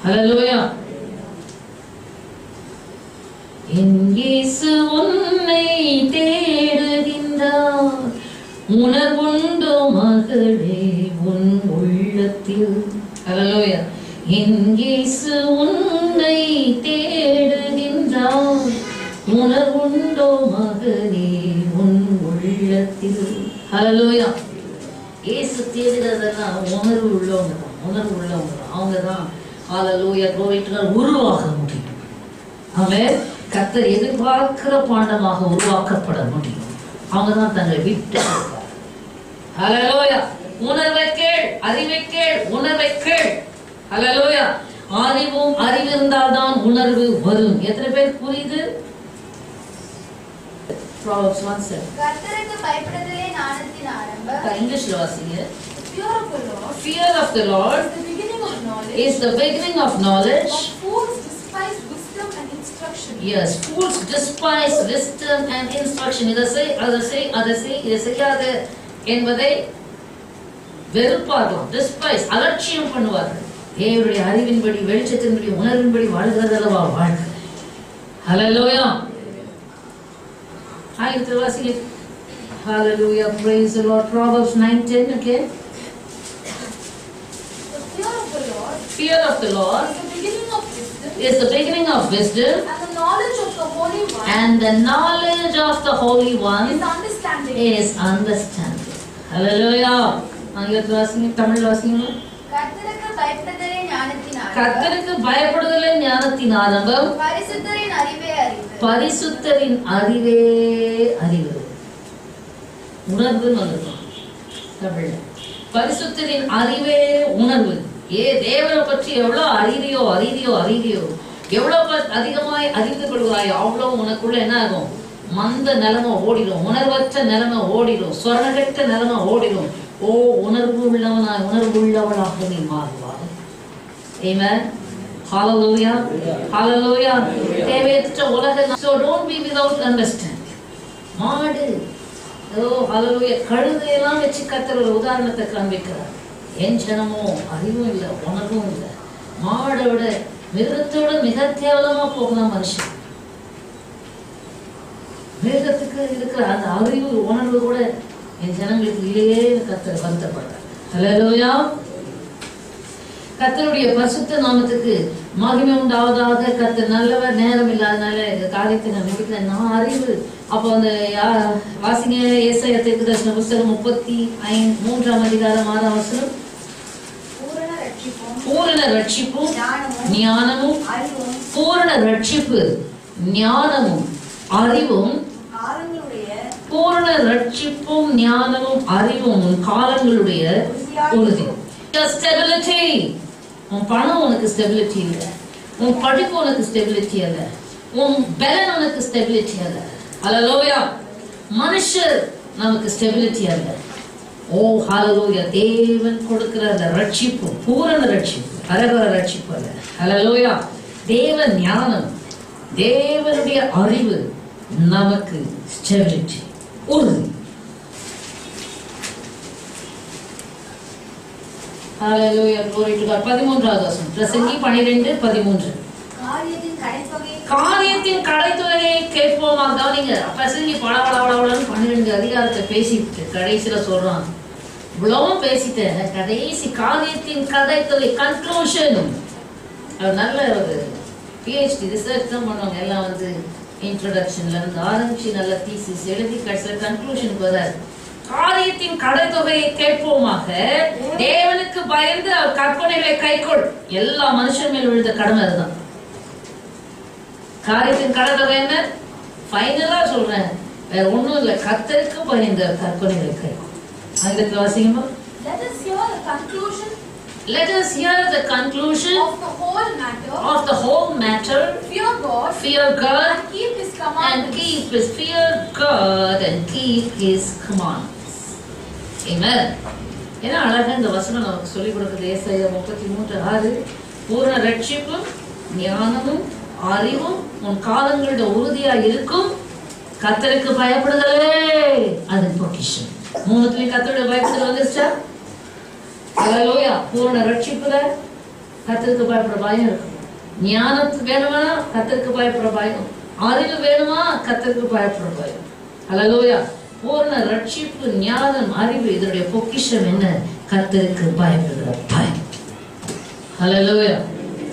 [SPEAKER 1] ஹல்லேலூயா. என் இயேசு உன்னை தேடுகின்றார், உணர்வுண்டோ மகளே உன் உள்ளத்தில். ஹல்லேலூயா. என் இயேசு உன்னை தேடுகின்றார், உணர்வுண்டோ மகளே உன் உள்ளத்தில். ஹல்லேலூயா. இயேசு தேடுகிறதெல்லாம் உணர்வு உள்ளவங்க தான், உணர்வு உள்ளவங்க தான். அவங்க தான் ஹல்லேலூயா உருவாக முடியும். ஆமென். கர்த்தர் எதிர்பார்க்கிற பாண்டமாக உருவாக்கப்பட முடியும். அவங்க தான் தங்களை விட்டு. ஹல்லேலூயா. உணர்வை கேள், அறிவை கேள், உணர்வை கேள். ஹல்லேலூயா. அறிவும் அறிவு இருந்தால் தான் உணர்வு வரும். எத்தனை பேர் புரியுது? Proverbs 1:7.
[SPEAKER 2] கர்த்தருக்கு பயப்படுதலே ஞானத்தின் ஆரம்பம்.
[SPEAKER 1] இங்கிலீஷ்ல வாசிங்க.
[SPEAKER 2] Fear of the Lord.
[SPEAKER 1] Fear of the Lord
[SPEAKER 2] is the beginning of knowledge.
[SPEAKER 1] Is the beginning of knowledge.
[SPEAKER 2] But fools despise wisdom and instruction.
[SPEAKER 1] Yes, fools despise wisdom and instruction. இதை செய், அதை செய், அதை செய், இதை செய்யாத என்பதை வெறுப்பார்கள். Despise, அலட்சியம் பண்ணுவார்கள். தேவனுடைய அறிவின்படி, வெளிச்சத்தின்படி, உணர்வின்படி வாழ்கிறதல்லவா வாழ்க்கை. Hallelujah. ஆயிரத்து வாசிங்க. Hallelujah. Praise the Lord. Proverbs 9:10 again.
[SPEAKER 3] The fear of the Lord
[SPEAKER 1] Fear of the Lord
[SPEAKER 3] is the beginning of wisdom,
[SPEAKER 1] is the beginning of wisdom,
[SPEAKER 3] and the knowledge of the Holy One
[SPEAKER 1] and the knowledge of the Holy One
[SPEAKER 3] is understanding.
[SPEAKER 1] is understanding. Hallelujah. ஆயிரத்து வாசிங்க. தமிழ் வாசிங்க.
[SPEAKER 3] கர்த்தருக்கு பயப்படுதலே ஞானத்தின் ஆரம்பம்.
[SPEAKER 1] கர்த்தருக்கு பயப்படுதலே ஞானத்தின் ஆரம்பம்.
[SPEAKER 3] பரிசுத்தரின் அறிவே அறிவு.
[SPEAKER 1] பரிசுத்தரின் அறிவே அறிவு. உணர்வு நல்லது தமிழ்ல. பரிசுத்தரின் அறிவே உணர்வு. தேவனை பற்றி எவ்வளவு அறிவியோ எவ்வளவு அதிகமாய் அறிந்து கொள்வாயோ அவ்வளவு உனக்குள்ள என்ன ஆகும்? மந்த நிலைமை ஓடிடும், உணர்வற்ற நிலைமை ஓடிடும், சொரணகட்ட நிலைமை ஓடிடும். ஓ உணர்வு உள்ளவளாக நீ மாறுவாய். Amen. Hallelujah. Hallelujah. தேவையற்ற உலகம். So don't be without understanding. மாடு ஹalleluya கழுதையெல்லாம் வச்சு கர்த்தர் ஒரு உதாரணத்தை காண்பிக்கிறார். என் ஜனமோ அறிவும் இல்லை, உணர்வும் இல்லை. மாடோட மிருகத்தோட மிக கேவலமா போகலாம் மனுஷன். மிருகத்துக்கு இருக்கிற அந்த அறிவு உணர்வு கூட என் ஜனங்களுக்கு இல்லையே கர்த்தர் வருத்தப்படுறார். ஹல்லேலூயா. கர்த்தருடைய பரிசுத்த நாமத்துக்கு மகிமை உண்டாவதாக. கர்த்தர் நல்லவர். நேரம் இல்லாதனால இந்த காரியத்தை நான் முடிக்கிறேன். நான் அறிவு. அப்போ அந்த வாசிங்க ஏசாயா தீர்க்கதரிசன புத்தகம் 33 அதிகாரம் 6 வசனம். பூரண ரட்சிப்பும் ஞானமும் பூரண ரட்சிப்பு ஞானமும் அறிவும் பூரண ரட்சிப்பும் ஞானமும் அறிவும் காலங்களுடைய உறுதி. ஸ்டெபிலிட்டி. உன் பணம் உனக்கு ஸ்டெபிலிட்டி இல்லை, உன் படிப்பு உனக்கு ஸ்டெபிலிட்டி இல்லை, உன் பலன் உனக்கு ஸ்டெபிலிட்டி அல்ல. ஹல்லேலூயா. மனுஷர் நமக்கு ஸ்டெபிலிட்டி அல்ல. ஓ ஹல்லேலூயா. தேவன் கொடுக்கிற அந்த ரட்சிப்பு பூரண ரட்சிப்பு, அரகர ரட்சிப்பு அல்ல. ஹல்லேலூயா. தேவ ஞானம், தேவனுடைய அறிவு நமக்கு ஸ்டெபிலிட்டி, உறுதி. ஹல்லேலூயா. glory to God. 13வது வசனம். பிரசங்கி 12:13. காரியத்தின் கடைத்துறையை கேட்போமா. கவனிங்க. பிரசங்கி படபடபடன்னு 12 அதிகாரத்தை பேசிட்டு கடைசியில சொல்றான், இவ்வளவும் பேசிட்டேன், கடைசி காரியத்தின் கடைத்துறை கன்க்ளூஷன். நல்ல ஒரு PhD ரிசர்ச் தான் பண்ணுவாங்க எல்லாம். இன்ட்ரோடக்ஷன்ல இருந்து ஆரம்பிச்சு நல்ல தீசிஸ் எழுதி கடைசியில கன்க்ளூஷனுக்கு வராது. காரியத்தின் கடைத்தொகையை கேட்போமாக, தேவனுக்கு பயந்து அவர் கற்பனைகளை கைக்கொள். எல்லா மனுஷன் மேல் விழுந்த கடமை அதுதான். காரியத்தின் கடைத்தொகை என்ன? ஃபைனலா சொல்றேன், வேற ஒண்ணும் இல்லை. கர்த்தருக்கு பயந்த கற்பனைகளை கைக்கொள். ஆங்கிலத்தில் வாசிங்கம்மா.
[SPEAKER 3] Let us hear the conclusion.
[SPEAKER 1] Let us hear the conclusion
[SPEAKER 3] of the whole matter.
[SPEAKER 1] Of the whole matter.
[SPEAKER 3] Fear God.
[SPEAKER 1] Fear God.
[SPEAKER 3] And keep His commandments.
[SPEAKER 1] And keep His fear God and keep His commandments. Amen. ஏன்னா அழகா இந்த வசனம் நமக்கு சொல்லிக் கொடுக்குது. ஏசாயா 33:6. பூரண ரட்சிப்பும் ஞானமும் அறிவும் உன் காலங்களோட உறுதியா இருக்கும். கர்த்தருக்கு பயப்படுதலே அதன் பொக்கிஷம். மூணுத்துலயும் கர்த்தருடைய பயப்படுதல் வந்துருச்சா? ஹல்லேலூயா. பூரண ரட்சிப்புல கர்த்தருக்கு பயப்படுற பயம் இருக்கும். ஞானத்துக்கு வேணுமா? கர்த்தருக்கு பயப்படுற பயம். அறிவு வேணுமா? கர்த்தருக்கு பயப்படுற பயம். ஹல்லேலூயா. பூரண ரட்சிப்பு ஞானம் அறிவு இதனுடைய பொக்கிஷம் என்ன? கர்த்தருக்கு பயப்படுற பயம். ஹல்லேலூயா.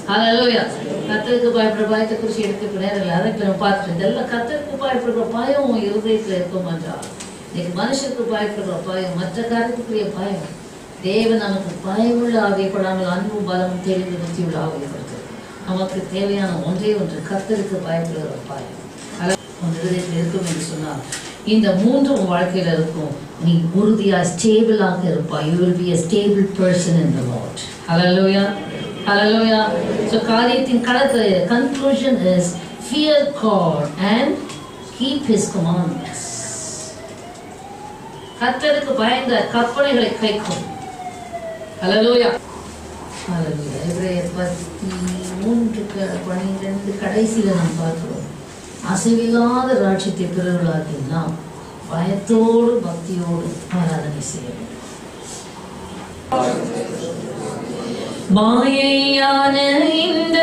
[SPEAKER 1] ஹல்லேலூயா. கர்த்தருக்கு பயப்படுற பயத்தை குறித்து எடுத்துக்க நேரம் இல்லை. அதை நம்ம பார்த்துட்டு இதெல்லாம் கர்த்தருக்கு பயப்படுற பயம் உன் இருதயத்தில் இருக்கும் என்றால், இன்னைக்கு மனுஷருக்கு பயப்படுற பயம், மற்ற காரியத்துக்குரிய பயம். தேவன் நமக்கு பயமுள்ள ஆவியப்படாமல் அன்பும் பலமும் தெளிவு நிறுத்தியுள்ள ஆவியப்படுத்து. நமக்கு தேவையான ஒன்றே ஒன்று, கர்த்தருக்கு பயப்படுகிற பயம். உன் இருதயத்தில் இருக்கும் என்று சொன்னால் இந்த மூன்றும் வாழ்க்கையில இருக்கும். நீ உறுதியா ஸ்டேபிளாக இருப்பாய். You will be a stable person in the Lord. Hallelujah. Hallelujah. So காரியத்தின் கடத்தை conclusion is fear God and keep His commandments. கர்த்தருக்கு பயந்த கற்பனைகளை கைக்கொள். Hallelujah. Hallelujah. எபிரேயர் 13:12 கடைசியில நாம் பார்க்கிறோம், அசைவில்லாத ராட்சியத்தை பிறர்களாகி நாம் பயத்தோடு பக்தியோடு ஆராதனை செய்ய வேண்டும். மாயையான இந்த